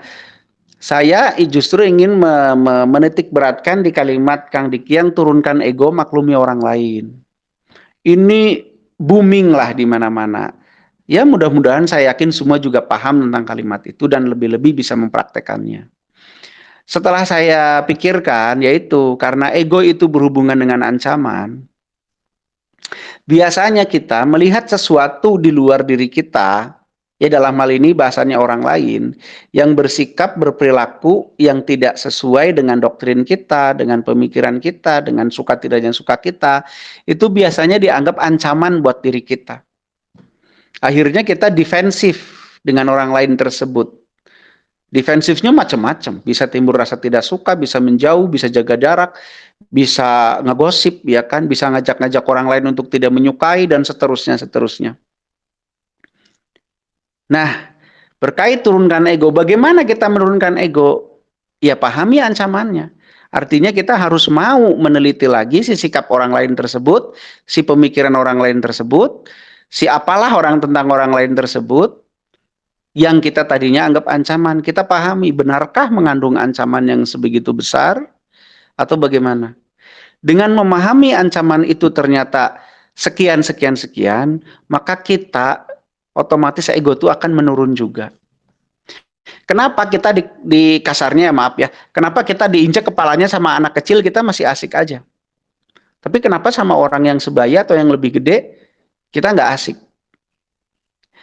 Speaker 2: saya justru ingin menitik beratkan di kalimat Kang Diki yang turunkan ego maklumi orang lain. Ini booming lah di mana-mana. Ya mudah-mudahan saya yakin semua juga paham tentang kalimat itu dan lebih-lebih bisa mempraktekannya. Setelah saya pikirkan, yaitu karena ego itu berhubungan dengan ancaman, biasanya kita melihat sesuatu di luar diri kita, ya dalam hal ini bahasanya orang lain, yang bersikap, berperilaku yang tidak sesuai dengan doktrin kita, dengan pemikiran kita, dengan suka tidaknya suka kita, itu biasanya dianggap ancaman buat diri kita. Akhirnya kita defensif dengan orang lain tersebut. Defensifnya macam-macam, bisa timbul rasa tidak suka, bisa menjauh, bisa jaga jarak, bisa ngegosip, ya kan, bisa ngajak-ngajak orang lain untuk tidak menyukai dan seterusnya seterusnya. Nah, berkait turunkan ego, bagaimana kita menurunkan ego? Ya pahami ancamannya. Artinya kita harus mau meneliti lagi si sikap orang lain tersebut, si pemikiran orang lain tersebut, si apalah orang tentang orang lain tersebut, yang kita tadinya anggap ancaman, kita pahami benarkah mengandung ancaman yang sebegitu besar atau bagaimana? Dengan memahami ancaman itu ternyata sekian sekian sekian, maka kita otomatis ego itu akan menurun juga. Kenapa kita di kasarnya maaf ya, kenapa kita diinjak kepalanya sama anak kecil kita masih asik aja. Tapi kenapa sama orang yang sebaya atau yang lebih gede kita nggak asik?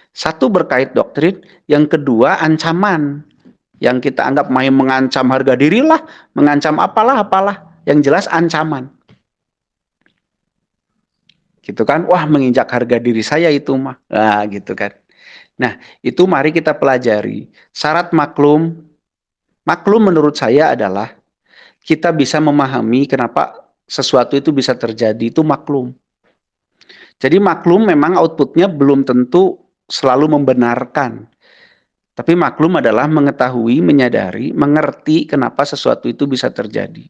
Speaker 2: Satu berkait doktrin, yang kedua ancaman. Yang kita anggap main mengancam harga diri lah, mengancam apalah, yang jelas ancaman. Gitu kan, wah menginjak harga diri saya itu mah. Nah gitu kan. Nah itu mari kita pelajari. Syarat maklum, maklum menurut saya adalah kita bisa memahami kenapa sesuatu itu bisa terjadi, itu maklum. Jadi maklum memang outputnya belum tentu selalu membenarkan. Tapi maklum adalah mengetahui, menyadari, mengerti kenapa sesuatu itu bisa terjadi.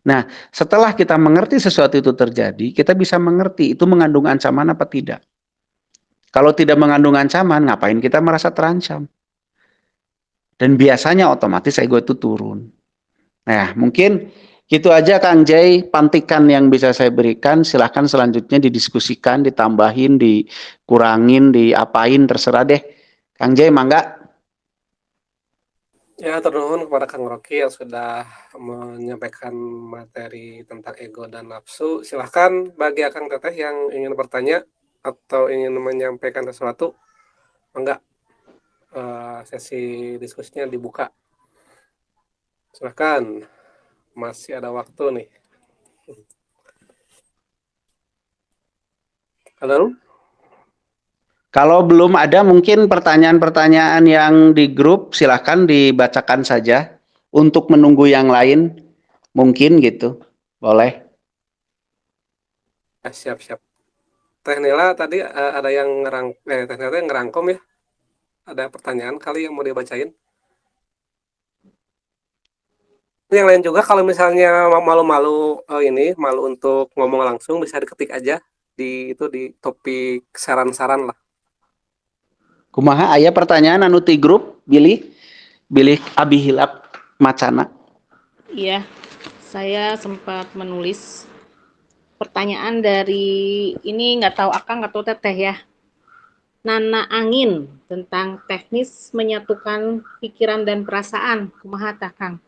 Speaker 2: Nah, setelah kita mengerti sesuatu itu terjadi, kita bisa mengerti itu mengandung ancaman apa tidak. Kalau tidak mengandung ancaman, ngapain kita merasa terancam? Dan biasanya otomatis ego itu turun. Nah, mungkin gitu aja Kang Jay, pantikan yang bisa saya berikan. Silahkan selanjutnya didiskusikan, ditambahin, dikurangin, diapain, terserah deh. Kang Jay, mangga.
Speaker 1: Ya, ternuhun kepada Kang Rocky yang sudah menyampaikan materi tentang ego dan nafsu. Silahkan bagi Akang Teteh yang ingin bertanya atau ingin menyampaikan sesuatu, enggak, sesi diskusinya dibuka. Silahkan, masih ada waktu nih. Halo?
Speaker 2: Kalau belum ada mungkin pertanyaan-pertanyaan yang di grup silahkan dibacakan saja untuk menunggu yang lain mungkin gitu. Boleh.
Speaker 1: Siap-siap. Teh Nela tadi ada yang Teh Nela yang ngerangkom ya. Ada pertanyaan kali yang mau dibacain. Yang lain juga kalau misalnya malu-malu ini malu untuk ngomong langsung bisa diketik aja di topik saran-saran lah.
Speaker 2: Kumaha aya pertanyaan anu ti grup bilih bilih abi hilap macana.
Speaker 3: Iya, saya sempat menulis pertanyaan dari ini nggak tahu Akang nggak tahu Teteh ya. Nana Angin tentang teknis menyatukan pikiran dan perasaan. Kumaha tah Kang?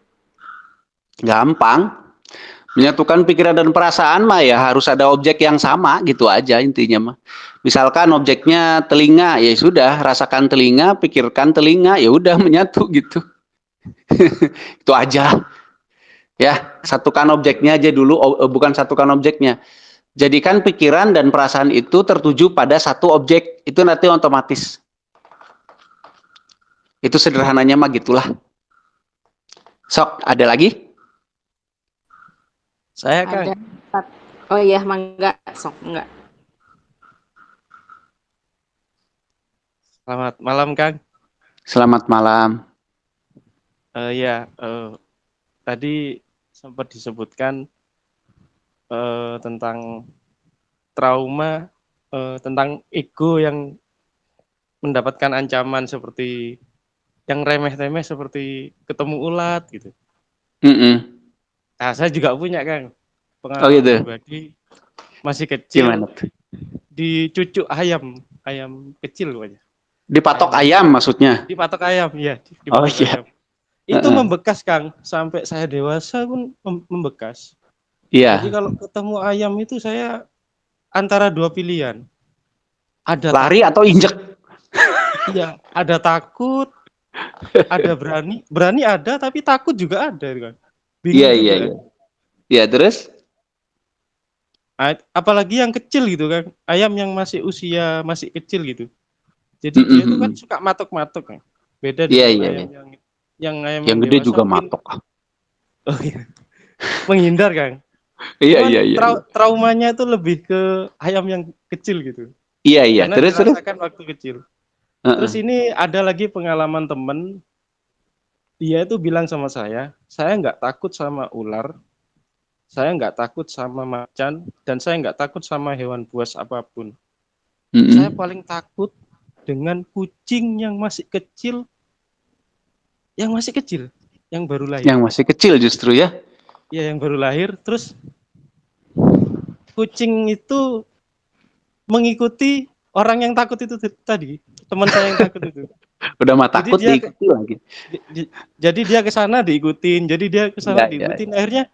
Speaker 2: Gampang. Menyatukan pikiran dan perasaan mah ya harus ada objek yang sama gitu aja intinya mah. Misalkan objeknya telinga, ya sudah rasakan telinga, pikirkan telinga, ya udah menyatu gitu. Itu aja. Ya, satukan objeknya aja dulu, bukan satukan objeknya. Jadikan pikiran dan perasaan itu tertuju pada satu objek, itu nanti otomatis. Itu sederhananya mah gitulah. Sok, ada lagi?
Speaker 4: Saya
Speaker 3: Ada
Speaker 4: Kang.
Speaker 3: oh iya, mangga sok enggak.
Speaker 4: Selamat malam Kang.
Speaker 2: Selamat malam.
Speaker 4: Ya, tadi sempat disebutkan tentang trauma, tentang ego yang mendapatkan ancaman seperti yang remeh-temeh seperti ketemu ulat gitu.
Speaker 2: Mm-mm.
Speaker 4: Nah, saya juga punya Kang
Speaker 2: Oh
Speaker 4: pengalaman
Speaker 2: gitu.
Speaker 4: pribadi masih kecil
Speaker 2: Gimana tuh?
Speaker 4: dicucuk ayam kecil pokoknya.
Speaker 2: Dipatok
Speaker 4: Ayam
Speaker 2: ayam maksudnya?
Speaker 4: dipatok ayam, ya,
Speaker 2: Oh
Speaker 4: dipatok
Speaker 2: iya.
Speaker 4: ayam. Itu
Speaker 2: Heeh.
Speaker 4: membekas Kang, sampai saya dewasa pun membekas. Jadi
Speaker 2: Iya.
Speaker 4: kalau ketemu ayam itu saya antara dua pilihan. Ada
Speaker 2: Lari
Speaker 4: takut,
Speaker 2: atau injek?
Speaker 4: iya, ada takut, ada berani. Berani ada, tapi takut juga ada kan.
Speaker 2: Iya
Speaker 4: Bingung
Speaker 2: iya
Speaker 4: juga.
Speaker 2: iya. Iya terus?
Speaker 4: Apalagi yang kecil gitu kan. Ayam yang masih usia masih kecil gitu. Jadi dia itu kan
Speaker 2: Mm-mm.
Speaker 4: suka matok-matok kan. Beda
Speaker 2: Iya
Speaker 4: dengan
Speaker 2: iya iya.
Speaker 4: ayam
Speaker 2: Yang
Speaker 4: yang
Speaker 2: gede
Speaker 4: dewasa
Speaker 2: juga
Speaker 4: mungkin
Speaker 2: matok.
Speaker 4: oh iya, menghindar kan.
Speaker 2: Iya
Speaker 4: Cuman
Speaker 2: iya iya. Iya
Speaker 4: traumanya itu lebih ke ayam yang kecil gitu.
Speaker 2: iya. Iya.
Speaker 4: Karena
Speaker 2: Terus terus?
Speaker 4: dirasakan waktu kecil. Terus
Speaker 2: Heeh.
Speaker 4: ini ada lagi pengalaman temen, dia itu bilang sama saya nggak takut sama ular, saya nggak takut sama macan, dan saya nggak takut sama hewan buas apapun. Saya
Speaker 2: Mm-mm.
Speaker 4: paling takut dengan kucing yang masih kecil, yang baru lahir.
Speaker 2: Yang masih kecil justru ya?
Speaker 4: Ya, yang baru lahir. Terus kucing itu mengikuti orang yang takut itu tadi, teman saya yang takut itu.
Speaker 2: Udah mah
Speaker 4: Jadi
Speaker 2: takut diikuti lagi.
Speaker 4: jadi dia ke sana diikutin, jadi dia ke
Speaker 2: Iya
Speaker 4: sana
Speaker 2: iya.
Speaker 4: diikutin. Akhirnya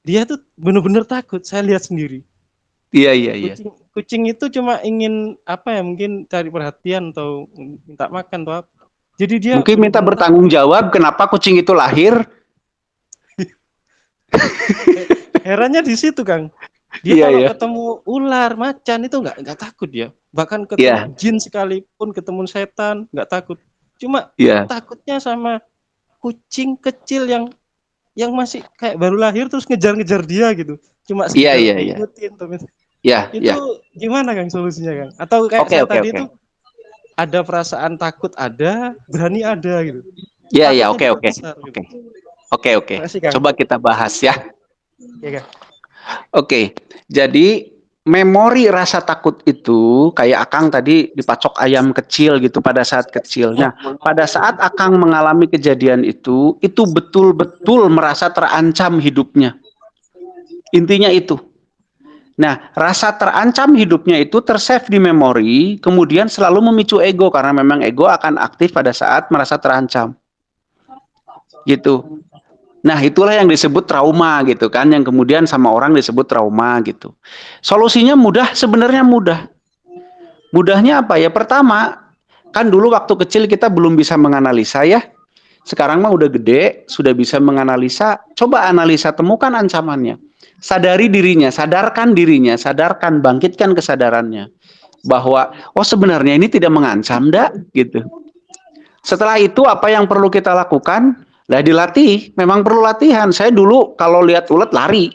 Speaker 4: dia tuh benar-benar takut. Saya lihat sendiri.
Speaker 2: Iya iya iya.
Speaker 4: Kucing itu cuma ingin apa ya, mungkin cari perhatian atau minta makan atau apa. Jadi dia
Speaker 2: Mungkin minta
Speaker 4: benar-benar
Speaker 2: bertanggung
Speaker 4: takut.
Speaker 2: jawab kenapa kucing itu lahir.
Speaker 4: Herannya di situ Kang. Dia
Speaker 2: Iya
Speaker 4: kalau
Speaker 2: iya.
Speaker 4: ketemu ular, macan itu nggak takut dia. Bahkan ketemu
Speaker 2: Iya
Speaker 4: jin sekalipun, ketemu setan nggak takut. Cuma
Speaker 2: iya.
Speaker 4: takutnya sama kucing kecil yang masih kayak baru lahir terus ngejar-ngejar dia gitu. Cuma
Speaker 2: Iya
Speaker 4: sekedar
Speaker 2: iya iya.
Speaker 4: diikutin.
Speaker 2: Iya
Speaker 4: Itu
Speaker 2: iya.
Speaker 4: gimana Kang solusinya Kang? Atau kayak
Speaker 2: Oke
Speaker 4: saya
Speaker 2: oke
Speaker 4: tadi
Speaker 2: oke.
Speaker 4: itu ada perasaan takut ada, berani ada gitu.
Speaker 2: Iya iya
Speaker 4: Takutnya
Speaker 2: oke oke.
Speaker 4: diperbesar gitu.
Speaker 2: Oke. Oke oke.
Speaker 4: Makasih Kang.
Speaker 2: Coba kita bahas ya.
Speaker 4: Ya Kang.
Speaker 2: Oke. Jadi memori rasa takut itu kayak Akang tadi dipacok ayam kecil gitu pada saat kecil. Nah, pada saat Akang mengalami kejadian itu betul-betul merasa terancam hidupnya. Intinya itu. Nah, rasa terancam hidupnya itu tersave di memori, kemudian selalu memicu ego karena memang ego akan aktif pada saat merasa terancam. Gitu. Nah, itulah yang disebut trauma gitu kan, yang kemudian sama orang disebut trauma gitu. Solusinya mudah, sebenarnya mudah. Mudahnya apa ya? Pertama, kan dulu waktu kecil kita belum bisa menganalisa ya. Sekarang mah udah gede, sudah bisa menganalisa. Coba analisa, temukan ancamannya. Sadari dirinya, sadarkan, bangkitkan kesadarannya. Bahwa, oh sebenarnya ini tidak mengancam, dak, gitu. Setelah itu apa yang perlu kita lakukan? Lah dilatih, memang perlu latihan. Saya dulu kalau lihat ulet lari.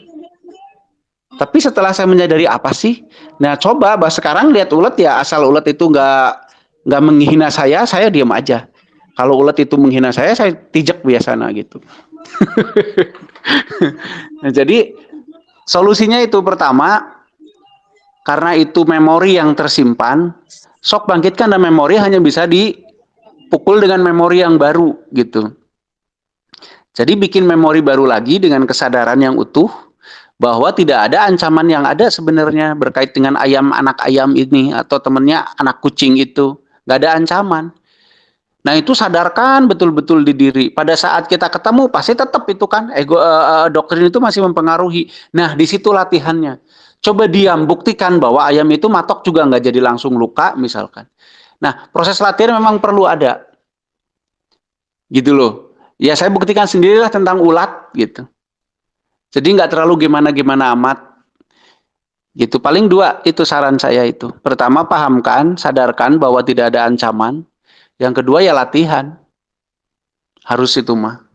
Speaker 2: Tapi setelah saya menyadari apa sih? Nah coba, sekarang lihat ulet ya asal ulet itu nggak menghina saya diam aja. Kalau ulet itu menghina saya tijek biasanya gitu. Nah, jadi solusinya itu pertama, karena itu memori yang tersimpan, sok bangkitkan dan memori hanya bisa dipukul dengan memori yang baru gitu. Jadi bikin memori baru lagi dengan kesadaran yang utuh bahwa tidak ada ancaman yang ada sebenarnya berkait dengan anak ayam ini atau temennya anak kucing itu. Nggak ada ancaman. Nah itu sadarkan betul-betul di diri. Pada saat kita ketemu pasti tetap itu kan ego doktrin itu masih mempengaruhi. Nah di situ latihannya. Coba diam, buktikan bahwa ayam itu matok juga nggak jadi langsung luka misalkan. Nah proses latihan memang perlu ada. Gitu loh. Ya saya buktikan sendirilah tentang ulat gitu. Jadi nggak terlalu gimana-gimana amat. Gitu. Paling dua itu saran saya itu. Pertama pahamkan, sadarkan bahwa tidak ada ancaman. Yang kedua ya latihan. Harus itu mah.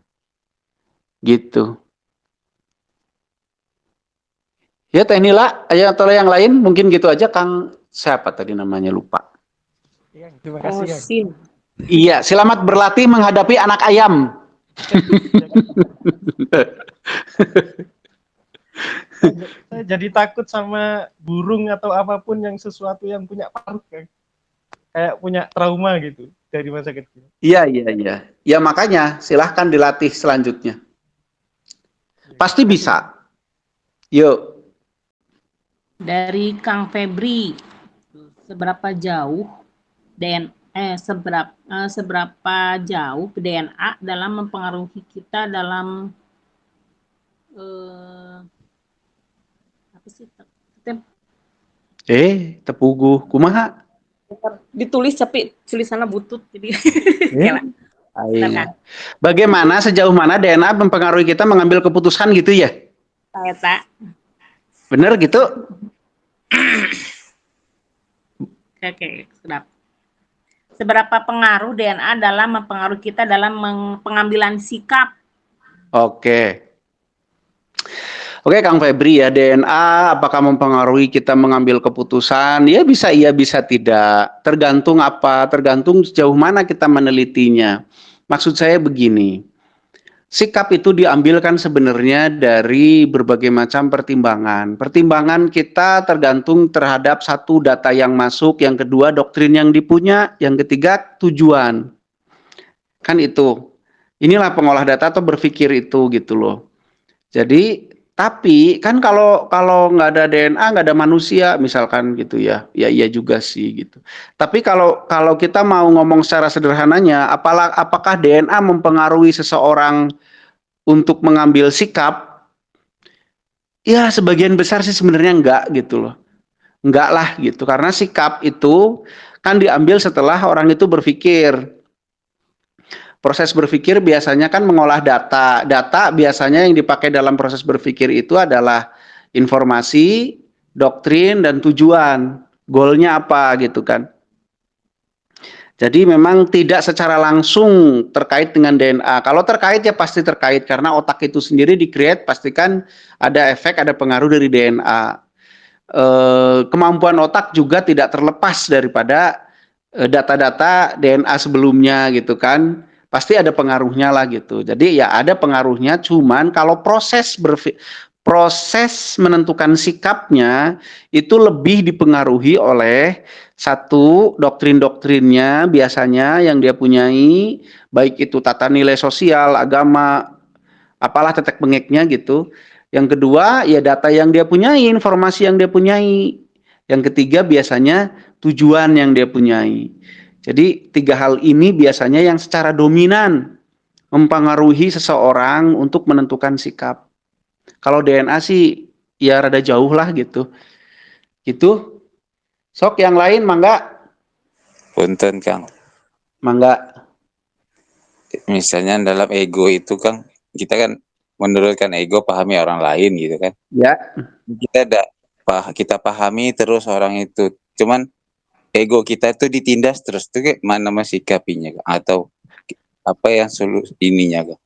Speaker 2: Gitu. Ya Teh Nila, ayo atau yang lain mungkin gitu aja Kang siapa tadi namanya lupa.
Speaker 4: Ya, terima kasih ya.
Speaker 3: Kosin.
Speaker 2: Iya, selamat berlatih menghadapi anak ayam.
Speaker 4: Saya jadi takut sama burung atau apapun yang sesuatu yang punya paruh kayak punya trauma gitu dari masa kecil.
Speaker 2: Iya, iya, iya. Ya makanya silahkan dilatih selanjutnya. Pasti bisa. Yuk.
Speaker 3: Dari Kang Febri, seberapa jauh seberapa jauh DNA dalam mempengaruhi kita dalam apa sih?
Speaker 2: Tepuguh, kumaha?
Speaker 3: Ditulis tapi tulisannya butut jadi
Speaker 2: Ya.
Speaker 3: Bentar, Kang.
Speaker 2: Bagaimana sejauh mana DNA mempengaruhi kita mengambil keputusan gitu ya?
Speaker 3: Eta.
Speaker 2: Bener gitu?
Speaker 3: Oke, sedap. Seberapa pengaruh DNA dalam mempengaruhi kita dalam pengambilan sikap?
Speaker 2: Oke. Oke Kang Febri ya, DNA apakah mempengaruhi kita mengambil keputusan? Ya bisa iya, bisa tidak. Tergantung apa? Tergantung sejauh mana kita menelitinya. Maksud saya begini, sikap itu diambilkan sebenarnya dari berbagai macam pertimbangan. Pertimbangan kita tergantung terhadap satu, data yang masuk, yang kedua doktrin yang dipunya, yang ketiga tujuan. Kan itu. Inilah pengolah data atau berpikir itu gitu loh. Jadi tapi kan kalau nggak ada DNA nggak ada manusia misalkan gitu ya, ya iya juga sih gitu. Tapi kalau kita mau ngomong secara sederhananya, apakah DNA mempengaruhi seseorang untuk mengambil sikap? Ya sebagian besar sih sebenarnya enggak gitu loh, enggak lah gitu. Karena sikap itu kan diambil setelah orang itu berpikir. Proses berpikir biasanya kan mengolah data. Data biasanya yang dipakai dalam proses berpikir itu adalah informasi, doktrin, dan tujuan. Goalnya apa gitu kan. Jadi memang tidak secara langsung terkait dengan DNA. Kalau terkait ya pasti terkait karena otak itu sendiri di-create pastikan ada efek, ada pengaruh dari DNA. Kemampuan otak juga tidak terlepas daripada data-data DNA sebelumnya gitu kan. Pasti ada pengaruhnya lah gitu. Jadi ya ada pengaruhnya, cuman kalau proses menentukan sikapnya itu lebih dipengaruhi oleh satu, doktrin-doktrinnya biasanya yang dia punyai, baik itu tata nilai sosial, agama, apalah tetek bengeknya gitu. Yang kedua ya data yang dia punyai, informasi yang dia punyai. Yang ketiga biasanya tujuan yang dia punyai. Jadi tiga hal ini biasanya yang secara dominan mempengaruhi seseorang untuk menentukan sikap. Kalau DNA sih ya rada jauh lah gitu. Gitu. Sok yang lain mangga.
Speaker 5: Punten Kang.
Speaker 2: Mangga.
Speaker 5: Misalnya dalam ego itu Kang, kita kan menurunkan ego, pahami orang lain gitu kan.
Speaker 2: Ya.
Speaker 5: Kita pahami terus orang itu. Cuman ego kita itu ditindas terus tuh kayak mana sikapinya Kang? Atau apa yang ininya Kang?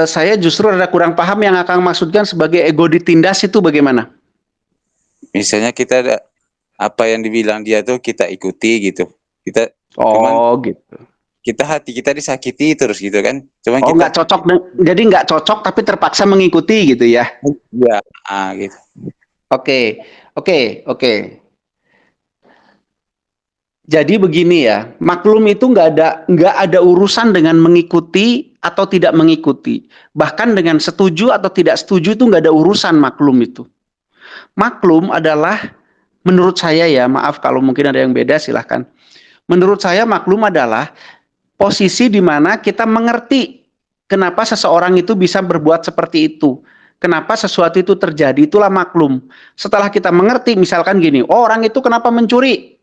Speaker 2: Saya justru ada kurang paham yang akan maksudkan sebagai ego ditindas itu bagaimana?
Speaker 5: Misalnya kita ada apa yang dibilang dia tuh kita ikuti gitu. Kita
Speaker 2: gitu.
Speaker 5: Hati kita disakiti terus gitu kan. Cuman
Speaker 2: kita
Speaker 5: nggak
Speaker 2: cocok, jadi nggak cocok tapi terpaksa mengikuti gitu ya?
Speaker 5: Ya, gitu.
Speaker 2: Oke. Jadi begini ya, maklum itu nggak ada urusan dengan mengikuti atau tidak mengikuti. Bahkan dengan setuju atau tidak setuju itu nggak ada urusan maklum itu. Maklum adalah, menurut saya ya, maaf kalau mungkin ada yang beda silahkan. Menurut saya maklum adalah posisi di mana kita mengerti kenapa seseorang itu bisa berbuat seperti itu. Kenapa sesuatu itu terjadi, itulah maklum. Setelah kita mengerti, misalkan gini, oh orang itu kenapa mencuri?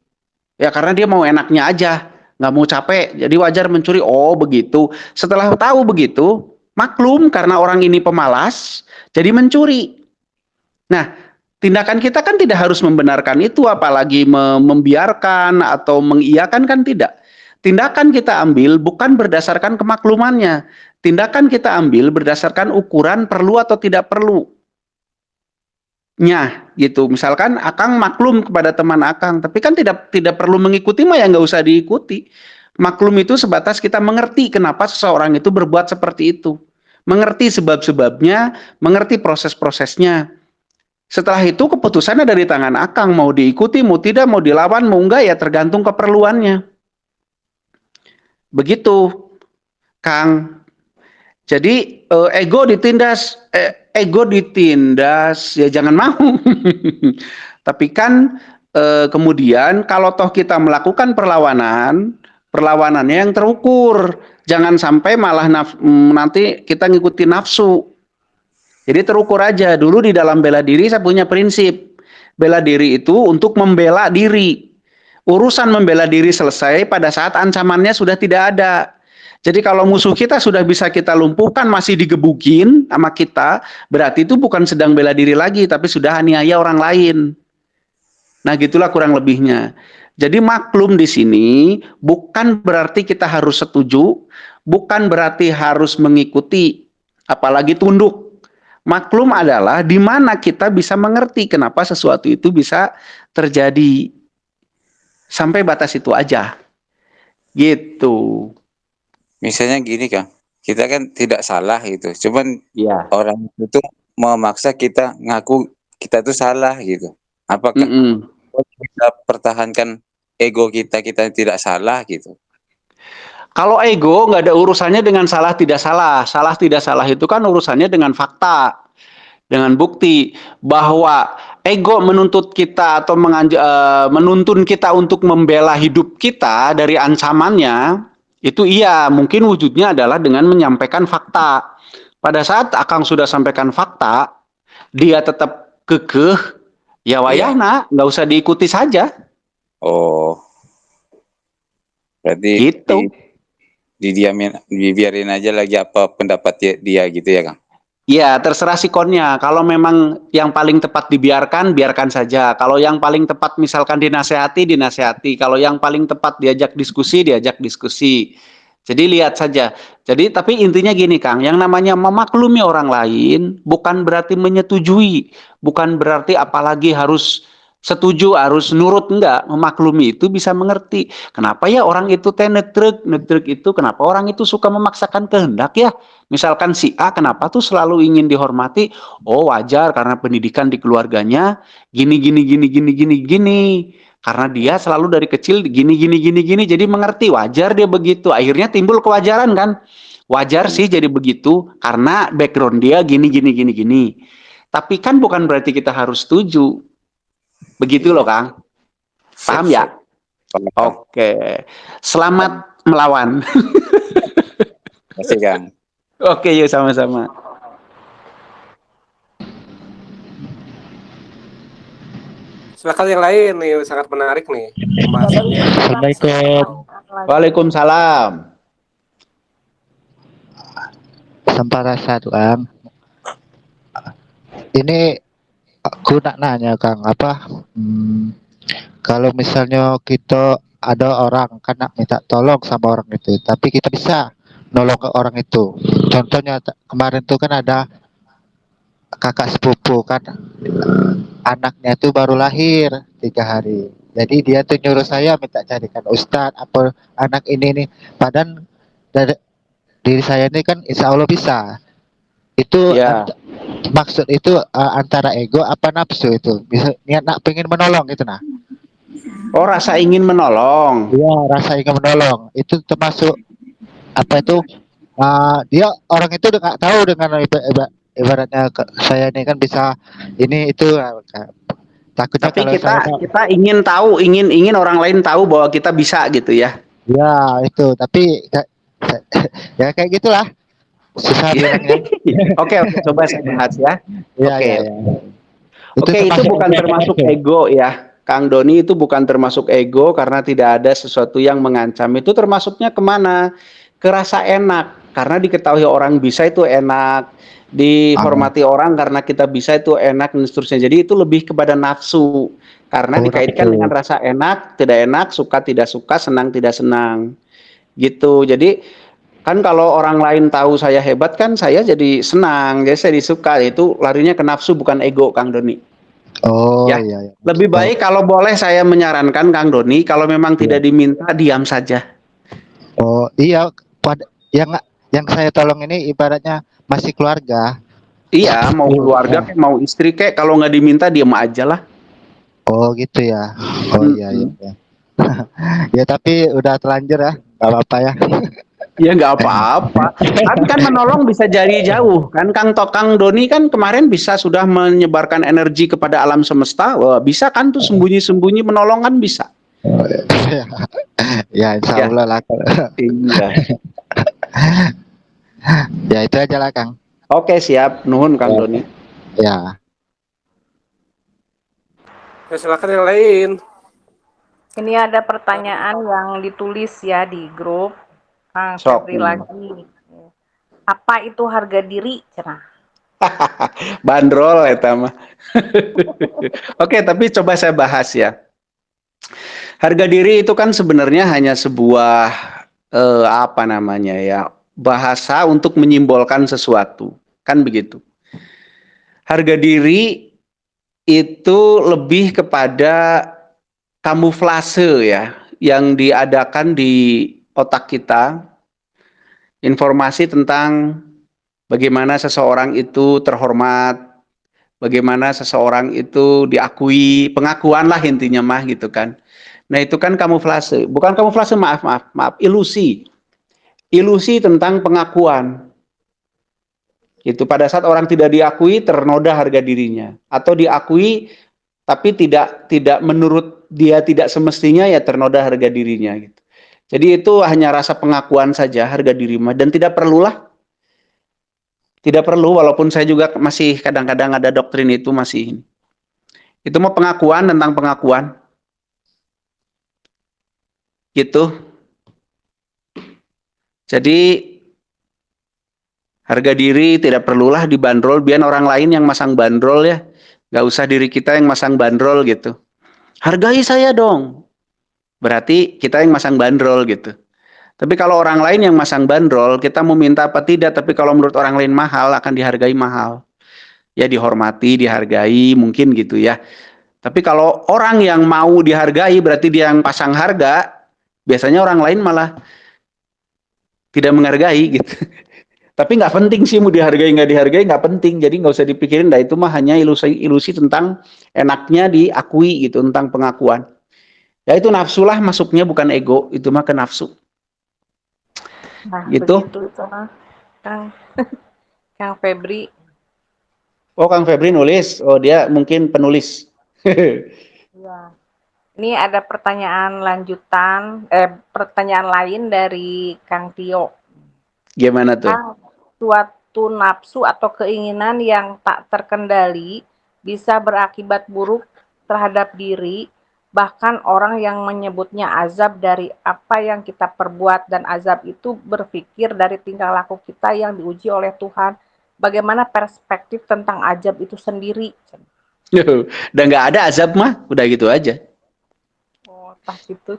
Speaker 2: Ya karena dia mau enaknya aja, nggak mau capek, jadi wajar mencuri. Oh begitu. Setelah tahu begitu, maklum karena orang ini pemalas, jadi mencuri. Nah, tindakan kita kan tidak harus membenarkan itu, apalagi membiarkan atau mengiyakan kan tidak. Tindakan kita ambil bukan berdasarkan kemaklumannya. Tindakan kita ambil berdasarkan ukuran perlu atau tidak perlu. gitu. Misalkan Akang maklum kepada teman Akang, tapi kan tidak perlu mengikuti mah ya nggak usah diikuti. Maklum itu sebatas kita mengerti kenapa seseorang itu berbuat seperti itu. Mengerti sebab-sebabnya, mengerti proses-prosesnya. Setelah itu keputusannya dari tangan Akang, mau diikuti, mau tidak, mau dilawan, mau enggak ya tergantung keperluannya. Begitu, Kang. Jadi ego ditindas ya jangan mau. Tapi kan kemudian kalau toh kita melakukan perlawanan, perlawanannya yang terukur. Jangan sampai malah nanti kita ngikutin nafsu. Jadi terukur aja. Dulu di dalam bela diri saya punya prinsip. Bela diri itu untuk membela diri. Urusan membela diri selesai pada saat ancamannya sudah tidak ada. Jadi kalau musuh kita sudah bisa kita lumpuhkan, masih digebukin sama kita, berarti itu bukan sedang bela diri lagi, tapi sudah aniaya orang lain. Nah, gitulah kurang lebihnya. Jadi maklum di sini bukan berarti kita harus setuju, bukan berarti harus mengikuti, apalagi tunduk. Maklum adalah di mana kita bisa mengerti kenapa sesuatu itu bisa terjadi. Sampai batas itu aja. Gitu.
Speaker 5: Misalnya gini Kang, kita kan tidak salah gitu, cuman
Speaker 2: Ya.
Speaker 5: orang itu memaksa kita ngaku kita tuh salah gitu. Apakah kita pertahankan ego kita tidak salah gitu?
Speaker 2: Kalau ego nggak ada urusannya dengan salah tidak salah. Salah tidak salah itu kan urusannya dengan fakta, dengan bukti bahwa ego menuntut kita atau menuntun kita untuk membela hidup kita dari ancamannya, itu iya, mungkin wujudnya adalah dengan menyampaikan fakta. Pada saat Akang sudah sampaikan fakta, dia tetap kekeh, ya wayahna, nggak usah diikuti saja.
Speaker 5: Oh, berarti
Speaker 2: Gitu.
Speaker 5: dibiarin aja lagi apa pendapat dia gitu ya Kang?
Speaker 2: Ya, terserah sikonnya. Kalau memang yang paling tepat dibiarkan, biarkan saja. Kalau yang paling tepat misalkan dinasehati, dinasehati. Kalau yang paling tepat diajak diskusi, diajak diskusi. Jadi lihat saja. Jadi tapi intinya gini Kang, yang namanya memaklumi orang lain bukan berarti menyetujui, bukan berarti apalagi harus setuju, harus nurut, enggak. Memaklumi itu bisa mengerti. Kenapa ya orang itu netrek itu, kenapa orang itu suka memaksakan kehendak ya? Misalkan si A kenapa tuh selalu ingin dihormati? Oh wajar karena pendidikan di keluarganya gini. Karena dia selalu dari kecil gini. Jadi mengerti, wajar dia begitu. Akhirnya timbul kewajaran kan? Wajar sih jadi begitu karena background dia gini. Tapi kan bukan berarti kita harus setuju. Begitu loh Kang. Paham ya? Oke. Selamat melawan.
Speaker 5: Terima kasih Kang.
Speaker 2: Oke, yuk sama-sama.
Speaker 1: Silakan yang lain nih, sangat menarik nih pembahasannya.
Speaker 6: Assalamualaikum.
Speaker 2: Waalaikumsalam.
Speaker 6: Sempara satu Kang. Ini aku nak nanya Kang, kalau misalnya kita ada orang kan nak minta tolong sama orang itu, tapi kita bisa nolong ke orang itu. Contohnya kemarin tuh kan ada kakak sepupu kan, anaknya tuh baru lahir 3 hari. Jadi dia tuh nyuruh saya minta carikan ustadz apa anak ini nih. Padahal dari diri saya ini kan insya Allah bisa. Itu
Speaker 2: Ya.
Speaker 6: maksud itu antara ego apa nafsu itu? Bisa niat nak pengen menolong gitu nah.
Speaker 2: Oh, rasa ingin menolong.
Speaker 6: Iya, rasa ingin menolong. Itu termasuk apa itu? Dia orang itu nggak tahu dengan ibaratnya saya ini kan bisa ini itu takutnya
Speaker 2: Tapi
Speaker 6: kalau
Speaker 2: kita ingin tahu, ingin orang lain tahu bahwa kita bisa gitu ya.
Speaker 6: ya itu tapi ya kayak gitulah susah bilangnya.
Speaker 2: Oke, coba saya bahas ya.
Speaker 6: Ya,
Speaker 2: Oke.
Speaker 6: ya.
Speaker 2: Oke, itu bukan termasuk ego ya. Kang Doni itu bukan termasuk ego karena tidak ada sesuatu yang mengancam. Itu termasuknya kemana? Ke rasa enak. Karena diketahui orang bisa itu enak. Dihormati orang karena kita bisa itu enak dan seterusnya. Jadi itu lebih kepada nafsu. Karena dikaitkan dengan rasa enak, tidak enak, suka tidak suka, senang tidak senang. Gitu. Jadi kan kalau orang lain tahu saya hebat kan saya jadi senang, jadi saya disuka. Itu larinya ke nafsu bukan ego Kang Doni.
Speaker 6: Oh
Speaker 2: Ya,
Speaker 6: iya, iya.
Speaker 2: lebih
Speaker 6: Oh,
Speaker 2: baik kalau boleh saya menyarankan Kang Doni, kalau memang
Speaker 6: iya.
Speaker 2: tidak diminta diam saja.
Speaker 6: Oh iya, yang saya tolong ini ibaratnya masih keluarga.
Speaker 2: Iya, mau keluarga
Speaker 6: Ah,
Speaker 2: kayak mau istri kayak kalau nggak diminta diam aja lah.
Speaker 6: oh gitu ya. Oh iya, iya,
Speaker 2: Mm-mm.
Speaker 6: iya. Ya tapi udah terlanjur ya, nggak apa-apa ya.
Speaker 2: Ya nggak apa-apa. Kan kan menolong bisa jari jauh kan Kang Doni kan kemarin bisa sudah menyebarkan energi kepada alam semesta. Wah, bisa kan tuh sembunyi-sembunyi menolong kan bisa.
Speaker 6: Ya insya
Speaker 2: Ya,
Speaker 6: Allah lah.
Speaker 2: iya.
Speaker 6: Ya itu aja lah Kang.
Speaker 2: Oke, siap. Nuhun Kang Doni.
Speaker 6: Ya,
Speaker 1: Ya, silakan yang lain.
Speaker 3: Ini ada pertanyaan yang ditulis ya di grup. Kang
Speaker 2: Sok.
Speaker 3: Febri lagi. Apa itu harga diri? Cenah.
Speaker 2: Bandrol eta mah. Oke, tapi coba saya bahas ya. Harga diri itu kan sebenarnya hanya sebuah apa namanya ya, bahasa untuk menyimbolkan sesuatu. Kan begitu. Harga diri itu lebih kepada kamuflase ya yang diadakan di otak kita, informasi tentang bagaimana seseorang itu terhormat, bagaimana seseorang itu diakui, pengakuan lah intinya mah gitu kan. Nah itu kan kamuflase, bukan kamuflase, maaf, ilusi, ilusi tentang pengakuan. Itu pada saat orang tidak diakui ternoda harga dirinya, atau diakui tapi tidak menurut dia tidak semestinya ya ternoda harga dirinya gitu. Jadi itu hanya rasa pengakuan saja harga diri mah dan tidak perlulah, tidak perlu walaupun saya juga masih kadang-kadang ada doktrin itu masih. Itu mau pengakuan tentang pengakuan gitu. Jadi harga diri tidak perlulah dibanderol, biar orang lain yang masang bandrol ya. Gak usah diri kita yang masang bandrol gitu. Hargai saya dong. Berarti kita yang masang bandrol gitu. Tapi kalau orang lain yang masang bandrol, kita mau minta apa tidak, tapi kalau menurut orang lain mahal, akan dihargai mahal. Ya dihormati, dihargai, mungkin gitu ya. Tapi kalau orang yang mau dihargai, berarti dia yang pasang harga, biasanya orang lain malah tidak menghargai gitu. Tapi nggak penting sih mau dihargai nggak dihargai nggak penting. Jadi nggak usah dipikirin. Nah itu mah hanya ilusi tentang enaknya diakui gitu tentang pengakuan. Ya itu nafsu lah masuknya bukan ego. Itu mah ke nafsu.
Speaker 3: Nah,
Speaker 2: Gitu.
Speaker 3: begitu sama Kang Kang Febri.
Speaker 2: Oh Kang Febri nulis. Oh dia mungkin penulis.
Speaker 3: Ya. Ini ada pertanyaan lanjutan, pertanyaan lain dari Kang Tio.
Speaker 2: Gimana tuh?
Speaker 3: Kang, suatu nafsu atau keinginan yang tak terkendali bisa berakibat buruk terhadap diri, bahkan orang yang menyebutnya azab dari apa yang kita perbuat, dan azab itu berpikir dari tingkah laku kita yang diuji oleh Tuhan. Bagaimana perspektif tentang azab itu sendiri?
Speaker 2: Udah nggak ada azab mah. Udah gitu aja.
Speaker 3: Oh, tak gitu.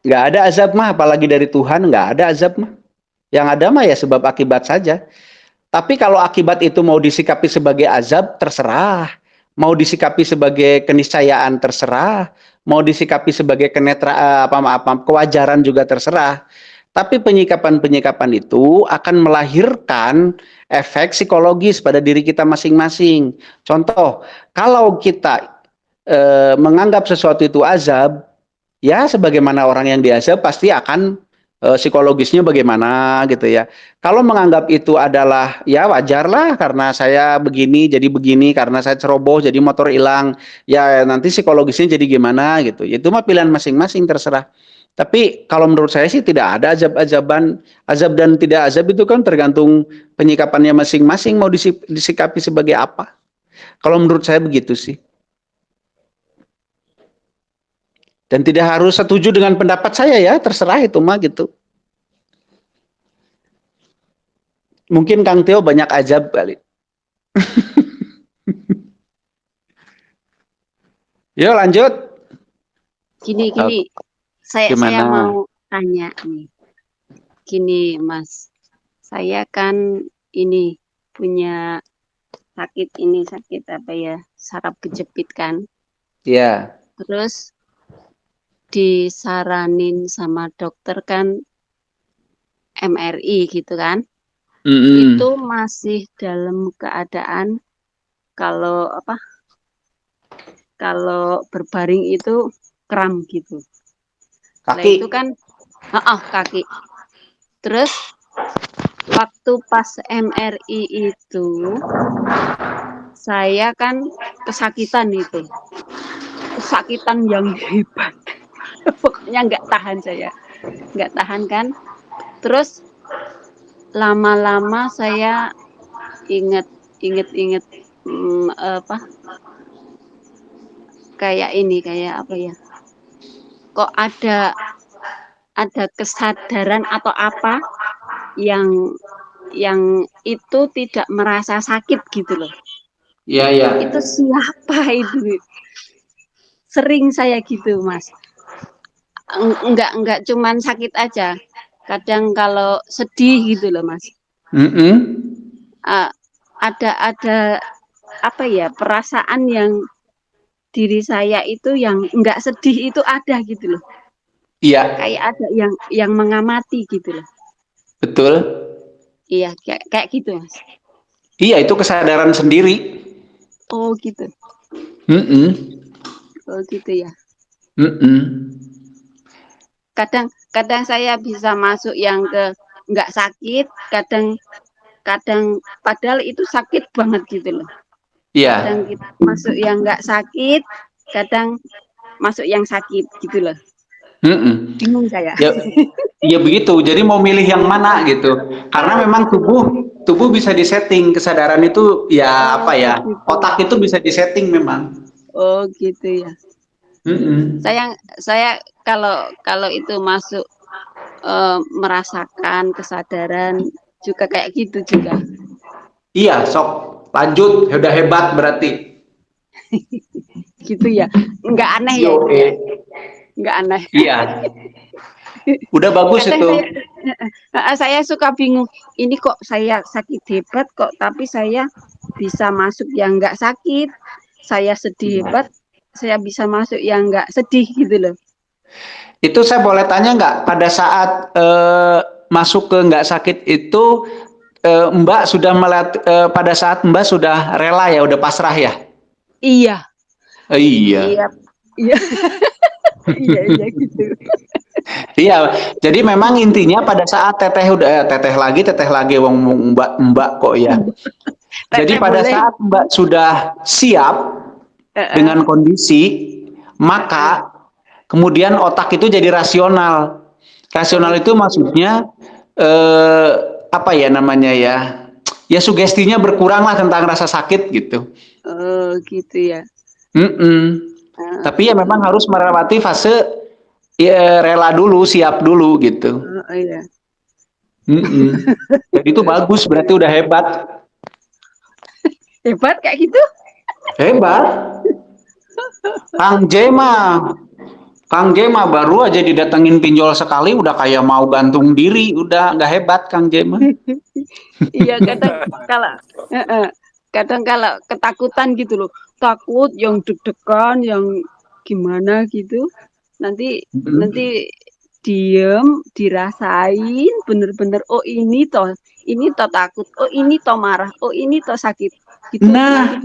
Speaker 2: Nggak ada azab mah. Apalagi dari Tuhan nggak ada azab mah. Yang ada mah ya sebab akibat saja. Tapi kalau akibat itu mau disikapi sebagai azab, terserah. Mau disikapi sebagai keniscayaan, terserah. Mau disikapi sebagai kewajaran juga terserah. Tapi penyikapan-penyikapan itu akan melahirkan efek psikologis pada diri kita masing-masing. Contoh, kalau kita menganggap sesuatu itu azab, ya sebagaimana orang yang diazab pasti akan psikologisnya bagaimana gitu ya. Kalau menganggap itu adalah ya wajarlah karena saya begini jadi begini, karena saya ceroboh jadi motor hilang, ya nanti psikologisnya jadi gimana gitu. Itu mah pilihan masing-masing terserah. Tapi kalau menurut saya sih tidak ada azab-azaban, azab dan tidak azab itu kan tergantung penyikapannya masing-masing mau disikapi sebagai apa. Kalau menurut saya begitu sih. Dan tidak harus setuju dengan pendapat saya ya, terserah itu mah gitu. Mungkin Kang Teo banyak azab kali. Yuk lanjut.
Speaker 7: Gini, saya
Speaker 2: Gimana?
Speaker 7: mau tanya nih. Gini, Mas, saya kan ini punya sakit ini, sakit apa ya, saraf kejepit kan.
Speaker 2: Ya.
Speaker 7: Terus disaranin sama dokter kan MRI gitu kan.
Speaker 2: Mm-mm.
Speaker 7: Itu masih dalam keadaan kalau apa? Kalau berbaring itu kram gitu. Nah
Speaker 2: Kaki.
Speaker 7: itu kan kaki. Terus waktu pas MRI itu saya kan kesakitan itu. Kesakitan yang hebat. Pokoknya nggak tahan saya. Nggak tahan kan. Terus lama-lama saya inget apa kayak ini kayak apa ya, kok ada kesadaran atau apa yang itu tidak merasa sakit gitu loh.
Speaker 2: Iya, iya.
Speaker 7: Itu siapa itu? Sering saya gitu Mas, enggak cuman sakit aja, kadang kalau sedih gitu loh Mas.
Speaker 2: Mm-mm.
Speaker 7: Uh, ada apa ya, perasaan yang diri saya itu yang enggak sedih itu ada gitu loh.
Speaker 2: Iya,
Speaker 7: Kayak ada yang mengamati gitu loh.
Speaker 2: betul.
Speaker 7: Iya, kayak gitu Mas.
Speaker 2: Iya, itu kesadaran sendiri.
Speaker 7: Oh gitu.
Speaker 2: Mm-mm.
Speaker 7: Oh gitu ya.
Speaker 2: Mm-mm.
Speaker 7: Kadang saya bisa masuk yang ke enggak sakit, kadang padahal itu sakit banget gitu loh. Kadang
Speaker 2: Iya.
Speaker 7: kita masuk yang enggak sakit, kadang masuk yang sakit gitu loh.
Speaker 2: Mm-mm.
Speaker 7: Bingung saya.
Speaker 2: Ya, ya begitu. Jadi mau milih yang mana gitu. Karena memang tubuh bisa disetting. Kesadaran itu ya apa ya?
Speaker 7: Gitu.
Speaker 2: Otak itu bisa disetting memang.
Speaker 7: Oh gitu ya.
Speaker 2: Mm-mm.
Speaker 7: Saya kalau itu masuk merasakan kesadaran juga kayak gitu juga.
Speaker 2: Iya, sok lanjut. Udah hebat berarti.
Speaker 7: Gitu ya. Enggak aneh ya itu ya. Enggak aneh.
Speaker 2: Iya. Udah bagus
Speaker 7: Kadang
Speaker 2: itu.
Speaker 7: saya suka bingung. Ini kok saya sakit hebat kok, tapi saya bisa masuk yang enggak sakit. Saya sedih hebat, saya bisa masuk yang enggak sedih gitu loh.
Speaker 2: Itu saya boleh tanya nggak pada saat masuk ke nggak sakit itu Mbak sudah melihat pada saat Mbak sudah rela ya, udah pasrah ya?
Speaker 7: Iya.
Speaker 2: Iya.
Speaker 7: Iya. Iya. Iya gitu.
Speaker 2: Iya. Jadi memang intinya pada saat teteh lagi wong Mbak kok ya. Jadi
Speaker 7: Teteh
Speaker 2: pada
Speaker 7: boleh.
Speaker 2: saat Mbak sudah siap dengan kondisi, maka kemudian otak itu jadi rasional. Rasional itu maksudnya apa ya namanya ya? Ya sugestinya berkurang lah tentang rasa sakit gitu.
Speaker 7: Oh gitu ya.
Speaker 2: Tapi ya memang harus melewati fase ya, rela dulu, siap dulu gitu.
Speaker 7: Oh iya.
Speaker 2: Jadi itu bagus, berarti udah hebat.
Speaker 7: Hebat kayak gitu?
Speaker 2: Hebat. Kang Jema baru aja didatengin pinjol sekali udah kayak mau gantung diri, udah nggak hebat Kang Jema.
Speaker 7: Iya kadang kalau ketakutan gitu loh, takut yang deg-degan, yang gimana gitu, nanti diem, dirasain bener-bener, oh ini toh takut, oh ini toh marah, oh ini toh sakit gitu.
Speaker 2: Nah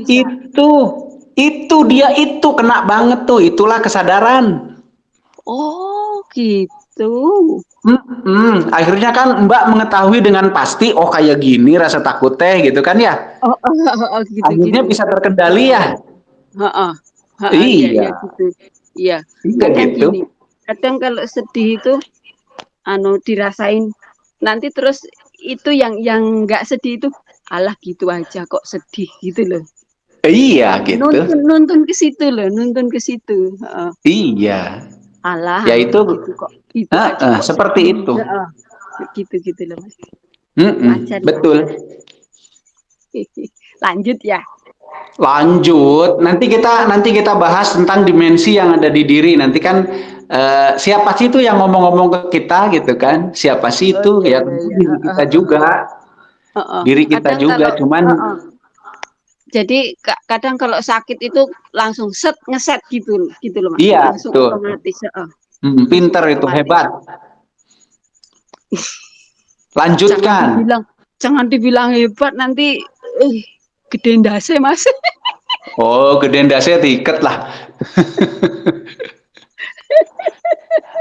Speaker 2: itu dia itu kena banget tuh, itulah kesadaran.
Speaker 7: Oh gitu.
Speaker 2: Akhirnya kan Mbak mengetahui dengan pasti, oh kayak gini rasa takut teh gitu kan ya.
Speaker 7: Gitu,
Speaker 2: akhirnya
Speaker 7: gitu.
Speaker 2: bisa terkendali ya.
Speaker 7: Iya gitu. Iya. Kadang
Speaker 2: gitu.
Speaker 7: gini, kadang kalau sedih itu dirasain, nanti terus itu yang nggak sedih itu, alah gitu aja kok sedih gitu loh.
Speaker 2: Iya gitu.
Speaker 7: Nuntun ke situ loh, nuntun ke situ.
Speaker 2: Iya.
Speaker 7: Alah
Speaker 2: Ya itu
Speaker 7: gitu kok, gitu aja kok
Speaker 2: seperti
Speaker 7: sedih.
Speaker 2: itu.
Speaker 7: Gitu loh Mas.
Speaker 2: Betul.
Speaker 7: Lanjut ya.
Speaker 2: Lanjut, nanti kita bahas tentang dimensi yang ada di diri. Nanti kan siapa sih itu yang ngomong-ngomong ke kita gitu kan? Siapa sih itu? Ya tentu diri kita juga. Diri kita
Speaker 7: Kadang
Speaker 2: juga,
Speaker 7: kalau,
Speaker 2: cuman
Speaker 7: Jadi kadang kalau sakit itu langsung ngeset gitu loh Mas.
Speaker 2: Iya,
Speaker 7: Langsung
Speaker 2: betul.
Speaker 7: otomatis. Langsung
Speaker 2: Pinter itu,
Speaker 7: otomatis.
Speaker 2: hebat. Lanjutkan.
Speaker 7: Jangan dibilang hebat nanti gede ndase Mas.
Speaker 2: Oh, gedean dasnya tiket lah.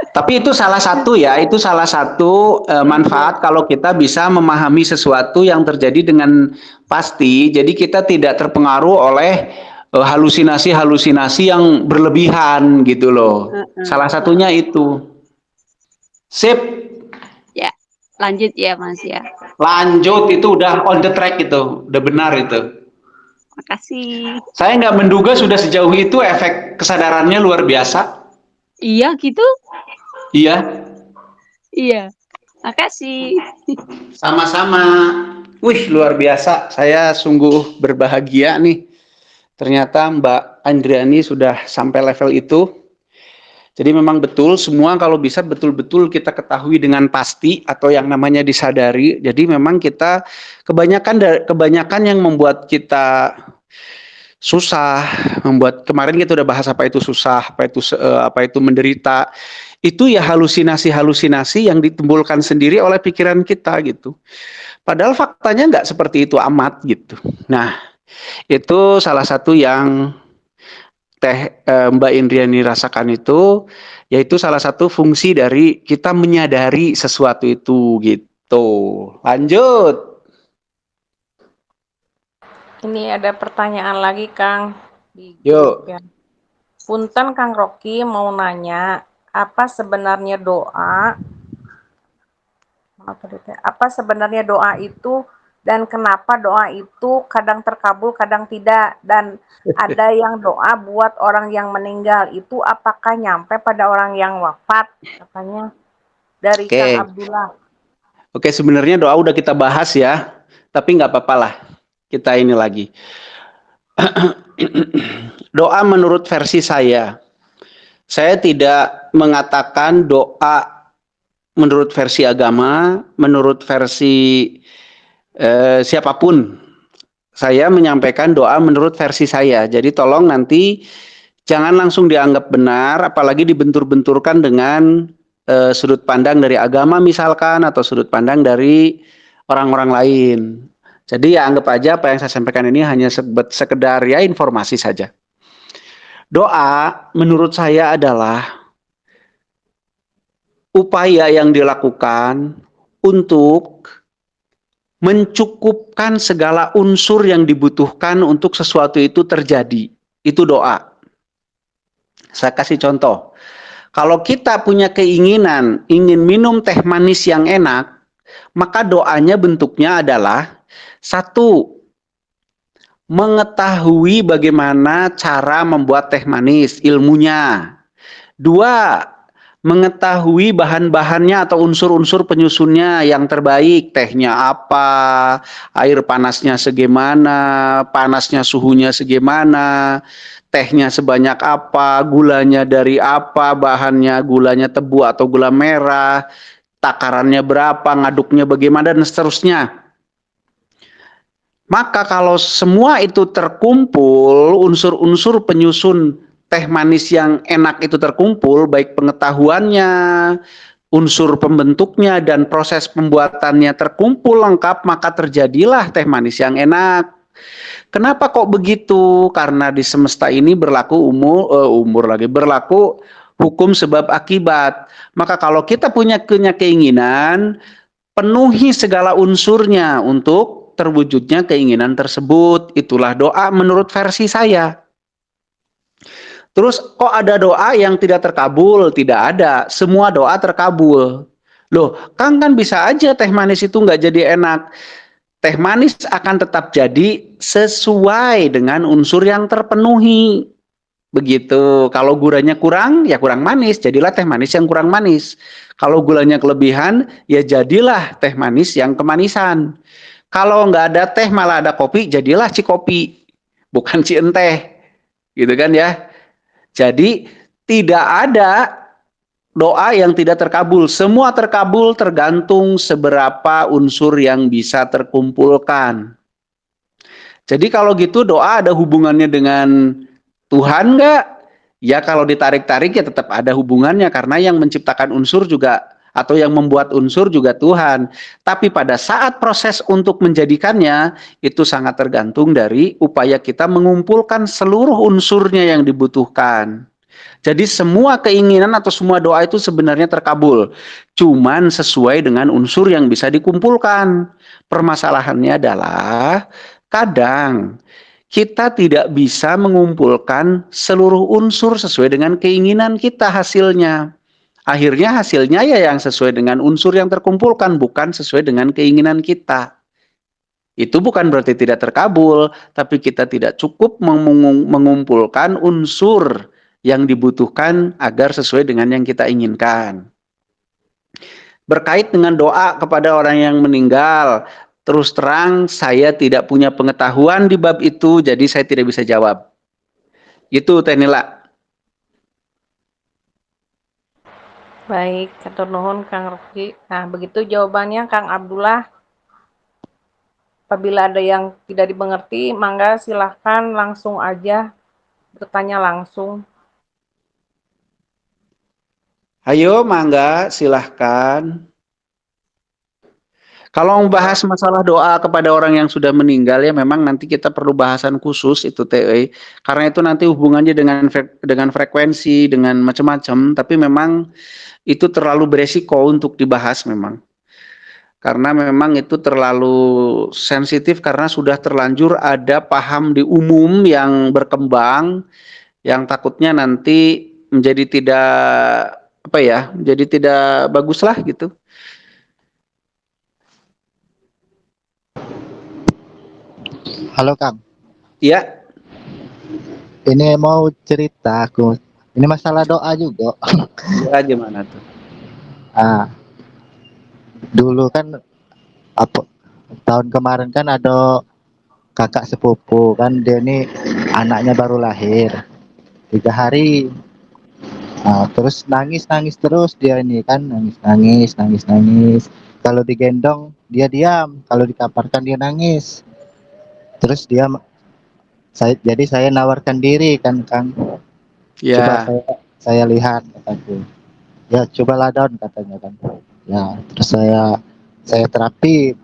Speaker 2: Tapi itu salah satu ya, itu salah satu manfaat kalau kita bisa memahami sesuatu yang terjadi dengan pasti. Jadi kita tidak terpengaruh oleh halusinasi-halusinasi yang berlebihan gitu loh. Salah satunya itu. Sip.
Speaker 7: Ya, lanjut ya Mas ya.
Speaker 2: Lanjut, itu udah on the track itu, udah benar itu.
Speaker 7: Makasih.
Speaker 2: Saya nggak menduga sudah sejauh itu efek kesadarannya luar biasa.
Speaker 7: Iya gitu?
Speaker 2: Iya.
Speaker 7: Iya. Makasih.
Speaker 2: Sama-sama. Wih, luar biasa. Saya sungguh berbahagia nih. Ternyata Mbak Andriani sudah sampai level itu. Jadi memang betul semua kalau bisa betul-betul kita ketahui dengan pasti atau yang namanya disadari. Jadi memang kita kebanyakan yang membuat kita susah, membuat kemarin kita udah bahas apa itu susah, apa itu menderita. Itu ya halusinasi-halusinasi yang ditimbulkan sendiri oleh pikiran kita gitu. Padahal faktanya nggak seperti itu amat gitu. Nah, itu salah satu yang Mbak Indriani rasakan itu, yaitu salah satu fungsi dari kita menyadari sesuatu itu gitu. Lanjut.
Speaker 3: Ini ada pertanyaan lagi Kang di
Speaker 2: Yuk.
Speaker 3: grup ya. Punten Kang Rocky mau nanya, apa sebenarnya doa? Apa sebenarnya doa itu dan kenapa doa itu kadang terkabul, kadang tidak, dan ada yang doa buat orang yang meninggal itu apakah nyampe pada orang yang wafat? Katanya dari Kang Abdullah.
Speaker 2: Oke, sebenarnya doa udah kita bahas ya, tapi nggak apa-apa lah. Kita ini lagi. Doa menurut versi saya tidak mengatakan doa menurut versi agama, menurut versi siapapun. Saya menyampaikan doa menurut versi saya. Jadi tolong nanti jangan langsung dianggap benar, apalagi dibentur-benturkan dengan sudut pandang dari agama misalkan, atau sudut pandang dari orang-orang lain. Jadi ya anggap aja apa yang saya sampaikan ini hanya sekedar ya informasi saja. Doa menurut saya adalah upaya yang dilakukan untuk mencukupkan segala unsur yang dibutuhkan untuk sesuatu itu terjadi. Itu doa. Saya kasih contoh. Kalau kita punya keinginan ingin minum teh manis yang enak, maka doanya bentuknya adalah satu, mengetahui bagaimana cara membuat teh manis, ilmunya. Dua, mengetahui bahan-bahannya atau unsur-unsur penyusunnya yang terbaik, tehnya apa, air panasnya segimana, panasnya suhunya segimana, tehnya sebanyak apa, gulanya dari apa, bahannya gulanya tebu atau gula merah, takarannya berapa, ngaduknya bagaimana, dan seterusnya. Maka kalau semua itu terkumpul, unsur-unsur penyusun teh manis yang enak itu terkumpul, baik pengetahuannya, unsur pembentuknya, dan proses pembuatannya terkumpul lengkap, maka terjadilah teh manis yang enak. Kenapa kok begitu? Karena di semesta ini berlaku berlaku hukum sebab akibat. Maka kalau kita punya keinginan, penuhi segala unsurnya untuk terwujudnya keinginan tersebut. Itulah doa menurut versi saya. Terus kok ada doa yang tidak terkabul? Tidak ada. Semua doa terkabul. Loh, kan bisa aja teh manis itu nggak jadi enak. Teh manis akan tetap jadi sesuai dengan unsur yang terpenuhi. Begitu. Kalau gulanya kurang, ya kurang manis. Jadilah teh manis yang kurang manis. Kalau gulanya kelebihan, ya jadilah teh manis yang kemanisan. Kalau nggak ada teh malah ada kopi, jadilah cikopi, bukan cienteh, gitu kan ya. Jadi tidak ada doa yang tidak terkabul. Semua terkabul tergantung seberapa unsur yang bisa terkumpulkan. Jadi kalau gitu doa ada hubungannya dengan Tuhan nggak? Ya kalau ditarik-tarik ya tetap ada hubungannya karena yang menciptakan unsur juga atau yang membuat unsur juga Tuhan. Tapi pada saat proses untuk menjadikannya itu sangat tergantung dari upaya kita mengumpulkan seluruh unsurnya yang dibutuhkan. Jadi semua keinginan atau semua doa itu sebenarnya terkabul. Cuman sesuai dengan unsur yang bisa dikumpulkan. Permasalahannya adalah kadang kita tidak bisa mengumpulkan seluruh unsur sesuai dengan keinginan kita hasilnya. Akhirnya hasilnya ya yang sesuai dengan unsur yang terkumpulkan, bukan sesuai dengan keinginan kita. Itu bukan berarti tidak terkabul, tapi kita tidak cukup mengumpulkan unsur yang dibutuhkan agar sesuai dengan yang kita inginkan. Berkait dengan doa kepada orang yang meninggal, terus terang saya tidak punya pengetahuan di bab itu, jadi saya tidak bisa jawab. Itu Teh Nila.
Speaker 3: Baik, hatur nuhun Kang Rocky. Nah, begitu jawabannya Kang Abdullah. Apabila ada yang tidak dimengerti, mangga silahkan langsung aja bertanya langsung.
Speaker 2: Ayo, mangga, silahkan. Kalau membahas masalah doa kepada orang yang sudah meninggal ya memang nanti kita perlu bahasan khusus itu TE. Karena itu nanti hubungannya dengan frekuensi, dengan macam-macam. Tapi memang itu terlalu beresiko untuk dibahas memang. Karena memang itu terlalu sensitif karena sudah terlanjur ada paham di umum yang berkembang yang takutnya nanti menjadi tidak menjadi tidak bagus lah gitu.
Speaker 6: Halo Kang,
Speaker 2: Iya,
Speaker 6: ini mau cerita aku. Ini masalah doa juga.
Speaker 2: ya gimana tuh?
Speaker 6: Ah, dulu kan apa tahun kemarin kan ada kakak sepupu kan dia ini anaknya baru lahir 3 hari. Terus nangis nangis terus dia ini kan nangis nangis nangis nangis. Kalau digendong dia diam, kalau dikaparkan dia nangis. Terus saya nawarkan diri kan Kang. Coba
Speaker 2: Ya,
Speaker 6: saya lihat kataku. Ya cobalah down katanya kan. Ya terus saya terapi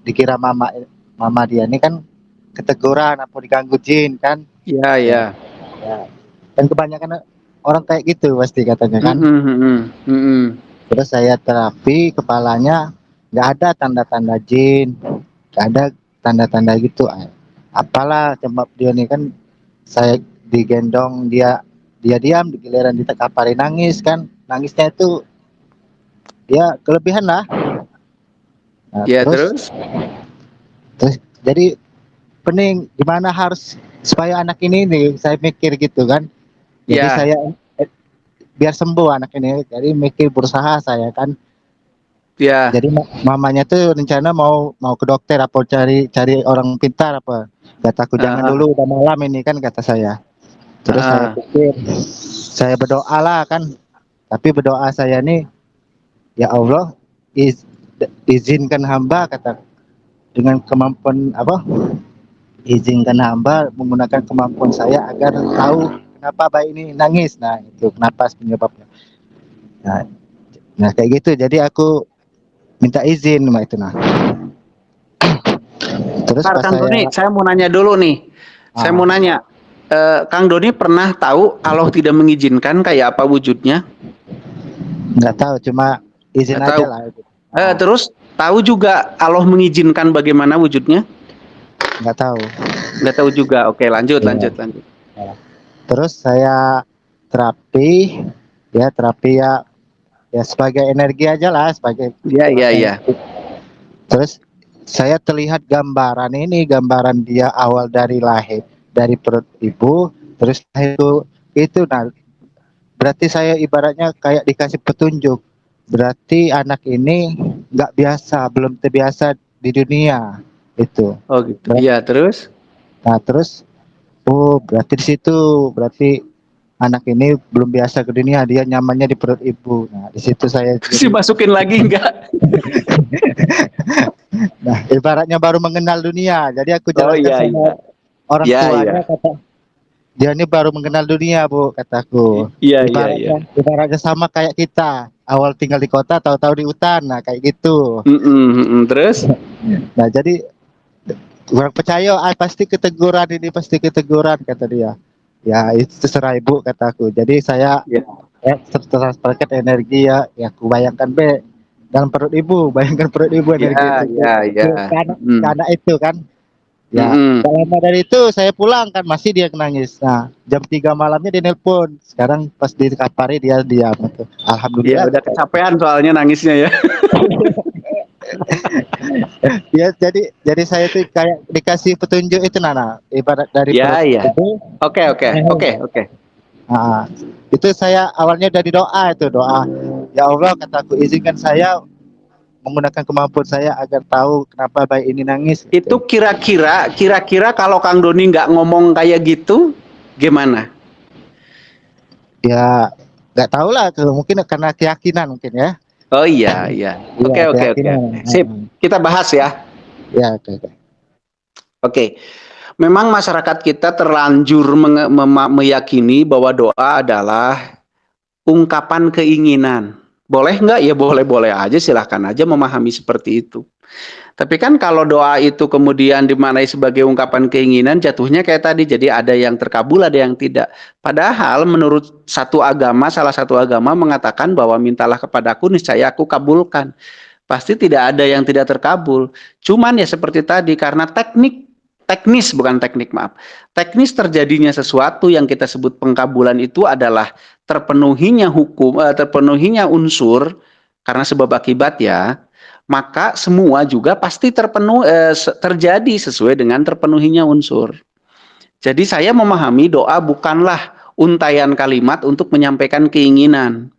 Speaker 6: dikira mama mama dia ini kan keteguran apa diganggu jin kan.
Speaker 2: ya,
Speaker 6: Ya,
Speaker 2: ya.
Speaker 6: ya. Dan kebanyakan orang kayak gitu pasti katanya kan. Terus saya terapi kepalanya nggak ada tanda-tanda jin, nggak ada tanda-tanda gitu. Apalah sebab dia nih kan saya digendong dia diam di giliran dikaparin nangis kan nangisnya itu dia kelebihan lah. Nah,
Speaker 2: Ya,
Speaker 6: terus
Speaker 2: terus?
Speaker 6: terus jadi pening gimana harus supaya anak ini nih saya mikir gitu kan. Jadi
Speaker 2: Ya,
Speaker 6: saya biar sembuh anak ini jadi mikir berusaha saya kan.
Speaker 2: ya.
Speaker 6: Jadi mamanya tuh rencana mau mau ke dokter apa cari cari orang pintar apa. Kataku jangan
Speaker 2: Ah,
Speaker 6: dulu udah malam ini kan kata saya. Terus saya
Speaker 2: ah.
Speaker 6: pikir saya berdoa lah kan. Tapi berdoa saya nih ya Allah izinkan hamba kata dengan kemampuan apa? Izinkan hamba menggunakan kemampuan saya agar tahu kenapa bayi ini nangis. Nah, itu kenapa penyebabnya. Nah, nah kayak gitu. Jadi aku minta izin sama itu nah. Terus
Speaker 2: Bentar,
Speaker 6: pas
Speaker 2: Kang
Speaker 6: saya
Speaker 2: Doni, saya mau nanya dulu nih. Saya mau
Speaker 6: ah,
Speaker 2: nanya, Kang Doni pernah tahu Allah tidak mengizinkan kayak apa wujudnya?
Speaker 6: nggak tahu cuma izin
Speaker 2: Nggak
Speaker 6: aja
Speaker 2: tahu.
Speaker 6: lah gitu. Ah,
Speaker 2: Terus tahu juga Allah mengizinkan bagaimana wujudnya?
Speaker 6: nggak tahu.
Speaker 2: Nggak tahu juga. Oke, lanjut,
Speaker 6: Iya.
Speaker 2: lanjut, lanjut.
Speaker 6: Terus saya terapi terapi ya sebagai energi aja lah sebagai
Speaker 2: Iya, iya,
Speaker 6: proses.
Speaker 2: iya.
Speaker 6: Terus saya terlihat gambaran dia awal dari lahir dari perut ibu terus itu nah berarti saya ibaratnya kayak dikasih petunjuk berarti anak ini nggak biasa belum terbiasa di dunia itu.
Speaker 2: Oh gitu. Iya, terus?
Speaker 6: Nah terus oh berarti di situ berarti anak ini belum biasa ke dunia, dia nyamannya di perut ibu. Nah, di situ saya
Speaker 2: Terus dimasukin lagi enggak?
Speaker 6: nah, ibaratnya baru mengenal dunia. Jadi aku
Speaker 2: Oh
Speaker 6: jelaskan
Speaker 2: iya
Speaker 6: sama
Speaker 2: iya.
Speaker 6: orang
Speaker 2: Iya iya.
Speaker 6: tuanya, kata dia ini baru mengenal dunia, Bu, kataku.
Speaker 2: Iya iya iya.
Speaker 6: Ibaratnya sama kayak kita. Awal tinggal di kota, tahu-tahu di hutan. Nah, kayak gitu.
Speaker 2: Terus?
Speaker 6: Nah, jadi kurang percaya, pasti keteguran ini, pasti keteguran, kata dia. Ya, itu terserah ibu, kataku. Jadi saya
Speaker 2: Ya.
Speaker 6: terpaket energi ya, ya aku bayangkan dalam perut ibu, bayangkan perut ibu energi
Speaker 2: Ya
Speaker 6: itu
Speaker 2: ya ya.
Speaker 6: ke anak itu kan. Ya,
Speaker 2: Mm-mm.
Speaker 6: tak lama dari itu saya pulang kan masih dia nangis. Nah, jam 3 malamnya dia nelpon. Sekarang pas di kapari dia diam itu.
Speaker 2: Ya
Speaker 6: Alhamdulillah
Speaker 2: udah
Speaker 6: kata.
Speaker 2: kecapean soalnya nangisnya ya.
Speaker 6: Ya, jadi saya tuh kayak dikasih petunjuk itu Nana, ibarat dari perut
Speaker 2: Ya ya.
Speaker 6: ibu.
Speaker 2: Oke oke oke oke.
Speaker 6: Nah, itu saya awalnya dari doa itu, doa. Ya Allah, kataku izinkan saya menggunakan kemampuan saya agar tahu kenapa bayi ini nangis
Speaker 2: Itu
Speaker 6: gitu.
Speaker 2: kira-kira kalau Kang Doni nggak ngomong kayak gitu, gimana?
Speaker 6: Ya nggak tahu lah, mungkin karena keyakinan mungkin ya.
Speaker 2: Oh iya iya.
Speaker 6: Iya,
Speaker 2: Oke oke oke.
Speaker 6: keyakinan.
Speaker 2: Sip. Kita bahas ya.
Speaker 6: Ya, oke.
Speaker 2: Oke. Memang masyarakat kita terlanjur meyakini bahwa doa adalah ungkapan keinginan. Boleh nggak? Ya boleh-boleh aja, silahkan aja memahami seperti itu. Tapi kan kalau doa itu kemudian dimaknai sebagai ungkapan keinginan, jatuhnya kayak tadi, jadi ada yang terkabul, ada yang tidak. Padahal menurut salah satu agama mengatakan bahwa mintalah kepadaku, niscaya aku kabulkan. Pasti tidak ada yang tidak terkabul. Cuman ya seperti tadi, karena teknis terjadinya sesuatu yang kita sebut pengkabulan itu adalah terpenuhinya unsur karena sebab akibat ya, maka semua juga pasti terjadi sesuai dengan terpenuhinya unsur. Jadi saya memahami doa bukanlah untaian kalimat untuk menyampaikan keinginan.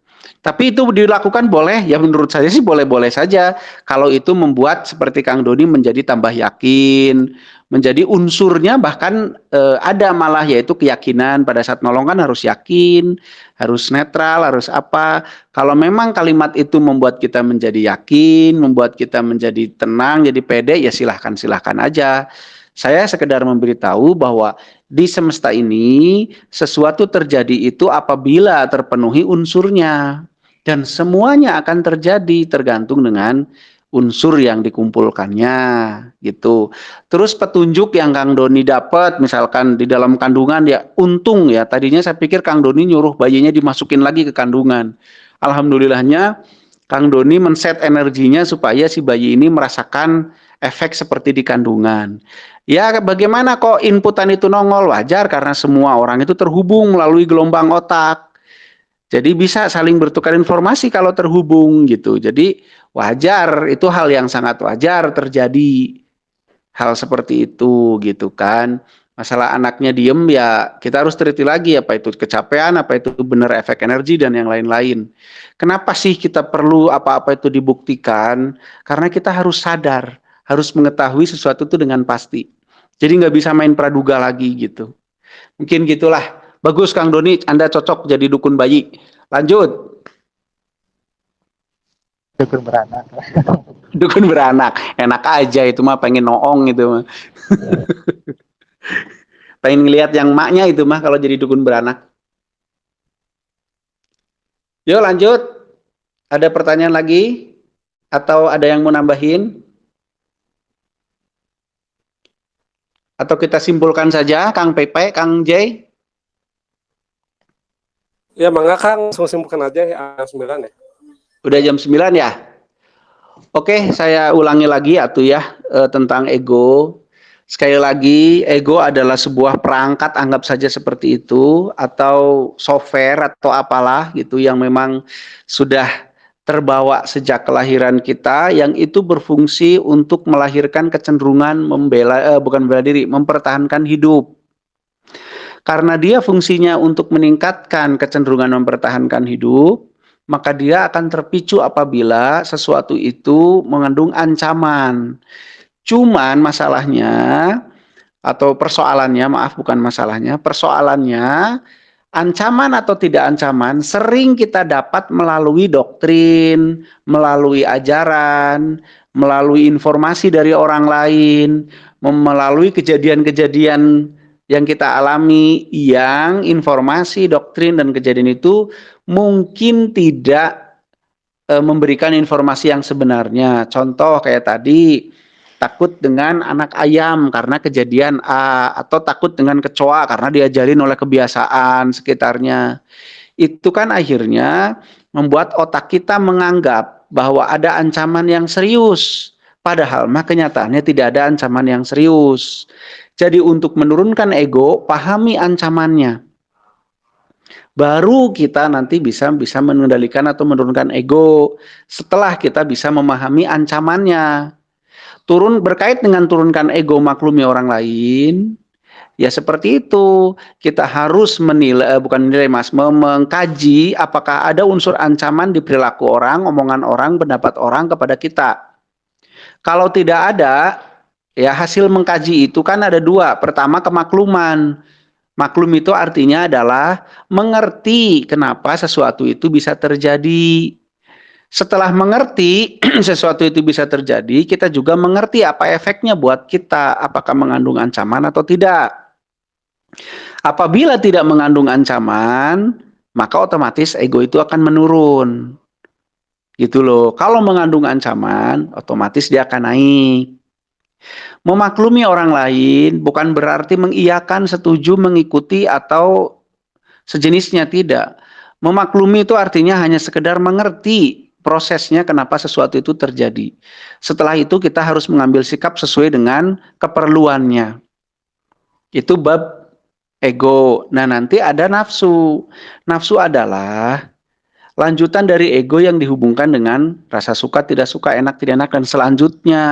Speaker 2: Tapi itu dilakukan boleh, ya menurut saya sih boleh-boleh saja. Kalau itu membuat seperti Kang Doni menjadi tambah yakin, menjadi unsurnya bahkan ada malah yaitu keyakinan pada saat nolong kan harus yakin, harus netral, harus apa. Kalau memang kalimat itu membuat kita menjadi yakin, membuat kita menjadi tenang, jadi pede, ya silahkan aja. Saya sekedar memberitahu bahwa di semesta ini sesuatu terjadi itu apabila terpenuhi unsurnya. Dan semuanya akan terjadi tergantung dengan unsur yang dikumpulkannya gitu. Terus petunjuk yang Kang Doni dapat misalkan di dalam kandungan ya untung ya, tadinya saya pikir Kang Doni nyuruh bayinya dimasukin lagi ke kandungan. Alhamdulillahnya Kang Doni men-set energinya supaya si bayi ini merasakan efek seperti di kandungan. Ya bagaimana kok inputan itu nongol, wajar karena semua orang itu terhubung melalui gelombang otak. Jadi bisa saling bertukar informasi kalau terhubung gitu. Jadi wajar, itu hal yang sangat wajar terjadi hal seperti itu gitu kan. Masalah anaknya diem ya kita harus teliti lagi apa itu kecapean, apa itu benar efek energi dan yang lain-lain. Kenapa sih kita perlu apa-apa itu dibuktikan? Karena kita harus sadar, harus mengetahui sesuatu itu dengan pasti. Jadi nggak bisa main praduga lagi gitu. Mungkin gitulah. Bagus Kang Doni, Anda cocok jadi dukun bayi. Lanjut.
Speaker 6: Dukun beranak.
Speaker 2: Dukun beranak. Enak aja itu mah, pengen noong itu mah. Pengen ngelihat yang maknya itu mah kalau jadi dukun beranak. Yuk lanjut. Ada pertanyaan lagi? Atau ada yang mau nambahin? Atau kita simpulkan saja, Kang Pepe, Kang J?
Speaker 1: Ya, mangga Kang, langsung simpulkan aja ya, 9 ya.
Speaker 2: Udah jam 9 ya? Oke, saya ulangi lagi ya tentang ego. Sekali lagi, ego adalah sebuah perangkat, anggap saja seperti itu, atau software atau apalah gitu yang memang sudah terbawa sejak kelahiran kita, yang itu berfungsi untuk melahirkan kecenderungan mempertahankan hidup. Karena dia fungsinya untuk meningkatkan kecenderungan mempertahankan hidup, maka dia akan terpicu apabila sesuatu itu mengandung ancaman. Cuman masalahnya, atau persoalannya, maaf bukan masalahnya, persoalannya ancaman atau tidak ancaman sering kita dapat melalui doktrin, melalui ajaran, melalui informasi dari orang lain, melalui kejadian-kejadian yang kita alami, yang informasi, doktrin, dan kejadian itu mungkin tidak memberikan informasi yang sebenarnya. Contoh kayak tadi, takut dengan anak ayam karena kejadian A, atau takut dengan kecoa karena diajarin oleh kebiasaan sekitarnya. Itu kan akhirnya membuat otak kita menganggap bahwa ada ancaman yang serius, padahal mah kenyataannya tidak ada ancaman yang serius. Jadi untuk menurunkan ego, pahami ancamannya. Baru kita nanti bisa mengendalikan atau menurunkan ego setelah kita bisa memahami ancamannya. Berkait dengan turunkan ego, maklumi orang lain, ya seperti itu. Kita harus menilai, bukan menilai mas, mengkaji apakah ada unsur ancaman di perilaku orang, omongan orang, pendapat orang kepada kita. Kalau tidak ada, ya hasil mengkaji itu kan ada dua. Pertama, kemakluman. Maklum itu artinya adalah mengerti kenapa sesuatu itu bisa terjadi. Setelah mengerti sesuatu itu bisa terjadi, kita juga mengerti apa efeknya buat kita, apakah mengandung ancaman atau tidak. Apabila tidak mengandung ancaman, maka otomatis ego itu akan menurun. Gitu loh. Kalau mengandung ancaman, otomatis dia akan naik. Memaklumi orang lain bukan berarti mengiyakan, setuju, mengikuti, atau sejenisnya, tidak. Memaklumi itu artinya hanya sekedar mengerti prosesnya kenapa sesuatu itu terjadi. Setelah itu kita harus mengambil sikap sesuai dengan keperluannya. Itu bab ego. Nah, nanti ada nafsu. Nafsu adalah lanjutan dari ego yang dihubungkan dengan rasa suka, tidak suka, enak, tidak enak, dan selanjutnya.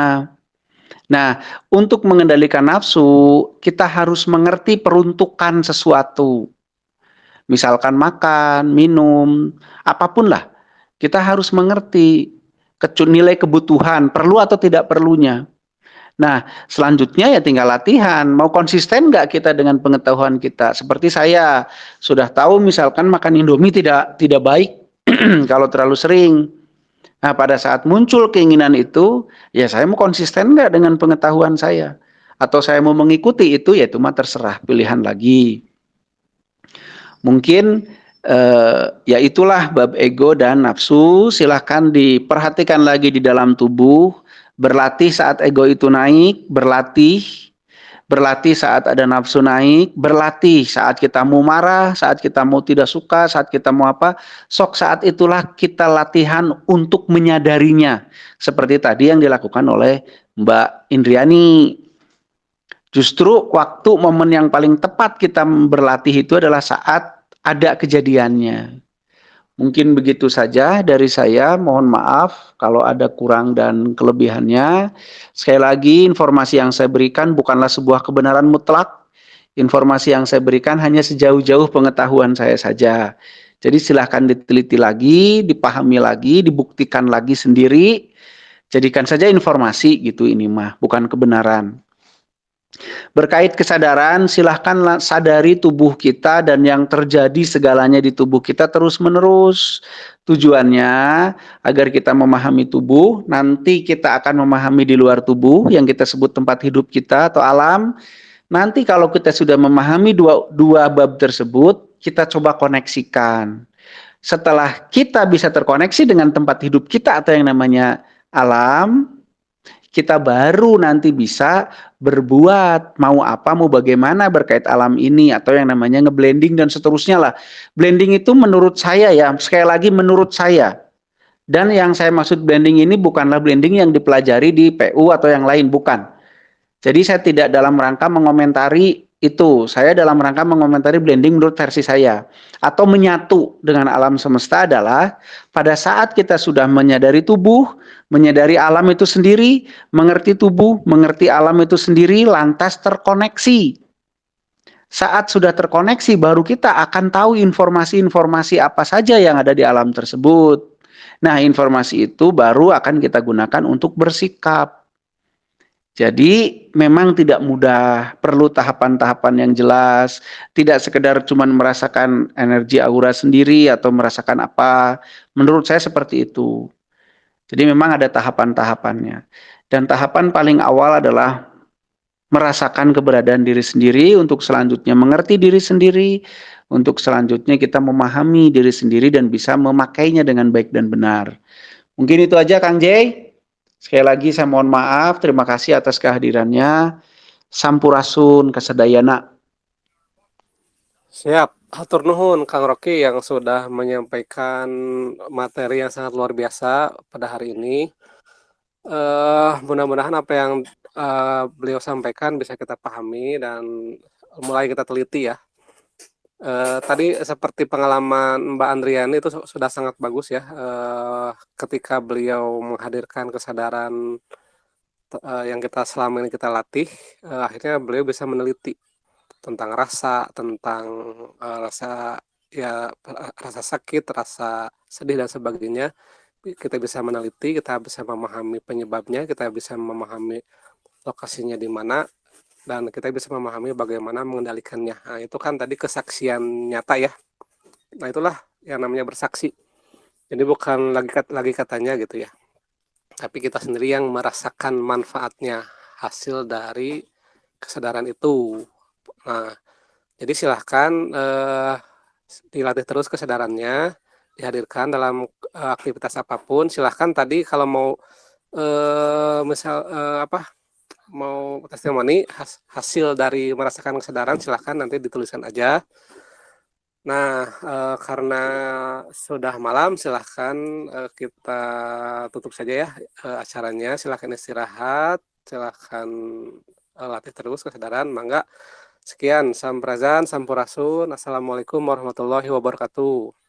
Speaker 2: Nah, untuk mengendalikan nafsu, kita harus mengerti peruntukan sesuatu. Misalkan makan, minum, apapun lah. Kita harus mengerti nilai kebutuhan, perlu atau tidak perlunya. Nah, selanjutnya ya tinggal latihan. Mau konsisten nggak kita dengan pengetahuan kita? Seperti saya sudah tahu misalkan makan Indomie tidak baik kalau terlalu sering. Nah, pada saat muncul keinginan itu, ya saya mau konsisten nggak dengan pengetahuan saya? Atau saya mau mengikuti itu, ya itu mah terserah, pilihan lagi. Mungkin ya itulah bab ego dan nafsu. Silahkan diperhatikan lagi di dalam tubuh. Berlatih saat ego itu naik, berlatih saat ada nafsu naik, berlatih saat kita mau marah, saat kita mau tidak suka, saat kita mau apa, sok saat itulah kita latihan untuk menyadarinya. Seperti tadi yang dilakukan oleh Mbak Indriani. Justru waktu momen yang paling tepat kita berlatih itu adalah saat ada kejadiannya. Mungkin begitu saja dari saya, mohon maaf kalau ada kurang dan kelebihannya. Sekali lagi, informasi yang saya berikan bukanlah sebuah kebenaran mutlak. Informasi yang saya berikan hanya sejauh-jauh pengetahuan saya saja. Jadi silahkan diteliti lagi, dipahami lagi, dibuktikan lagi sendiri. Jadikan saja informasi gitu ini mah, bukan kebenaran. Berkait kesadaran, silahkan sadari tubuh kita dan yang terjadi segalanya di tubuh kita terus-menerus. Tujuannya agar kita memahami tubuh, nanti kita akan memahami di luar tubuh yang kita sebut tempat hidup kita atau alam. Nanti kalau kita sudah memahami dua bab tersebut, kita coba koneksikan. Setelah kita bisa terkoneksi dengan tempat hidup kita atau yang namanya alam, kita baru nanti bisa berbuat, mau apa, mau bagaimana berkait alam ini, atau yang namanya ngeblending dan seterusnya lah. Blending itu menurut saya ya, sekali lagi menurut saya. Dan yang saya maksud blending ini bukanlah blending yang dipelajari di PU atau yang lain, bukan. Jadi saya tidak dalam rangka mengomentari itu, saya dalam rangka mengomentari blending menurut versi saya. Atau menyatu dengan alam semesta adalah pada saat kita sudah menyadari tubuh, menyadari alam itu sendiri, mengerti tubuh, mengerti alam itu sendiri, lantas terkoneksi. Saat sudah terkoneksi, baru kita akan tahu informasi-informasi apa saja yang ada di alam tersebut. Nah, informasi itu baru akan kita gunakan untuk bersikap. Jadi memang tidak mudah, perlu tahapan-tahapan yang jelas, tidak sekedar cuman merasakan energi aura sendiri atau merasakan apa. Menurut saya seperti itu. Jadi memang ada tahapan-tahapannya. Dan tahapan paling awal adalah merasakan keberadaan diri sendiri, untuk selanjutnya mengerti diri sendiri, untuk selanjutnya kita memahami diri sendiri dan bisa memakainya dengan baik dan benar. Mungkin itu aja Kang Jay. Sekali lagi saya mohon maaf, terima kasih atas kehadirannya. Sampurasun Kasadayana.
Speaker 1: Siap, hatur nuhun Kang Rocky yang sudah menyampaikan materi yang sangat luar biasa pada hari ini. Mudah-mudahan apa yang beliau sampaikan bisa kita pahami dan mulai kita teliti ya. Tadi seperti pengalaman Mbak Andriani itu sudah sangat bagus ya, ketika beliau menghadirkan kesadaran yang kita selama ini kita latih, akhirnya beliau bisa meneliti tentang rasa, tentang rasa ya rasa sakit, rasa sedih dan sebagainya. Kita bisa meneliti, kita bisa memahami penyebabnya, kita bisa memahami lokasinya di mana, dan kita bisa memahami bagaimana mengendalikannya. Nah, itu kan tadi kesaksian nyata ya. Nah, itulah yang namanya bersaksi. Jadi bukan lagi katanya gitu ya. Tapi kita sendiri yang merasakan manfaatnya, hasil dari kesadaran itu. Nah, jadi silahkan dilatih terus kesadarannya, dihadirkan dalam aktivitas apapun. Silahkan tadi kalau mau misal mau testimoni hasil dari merasakan kesadaran, silahkan nanti dituliskan aja. Nah, karena sudah malam, silahkan kita tutup saja ya acaranya. Silahkan istirahat, silahkan latih terus kesadaran. Mangga. Sekian, sampurasun. Assalamualaikum warahmatullahi wabarakatuh.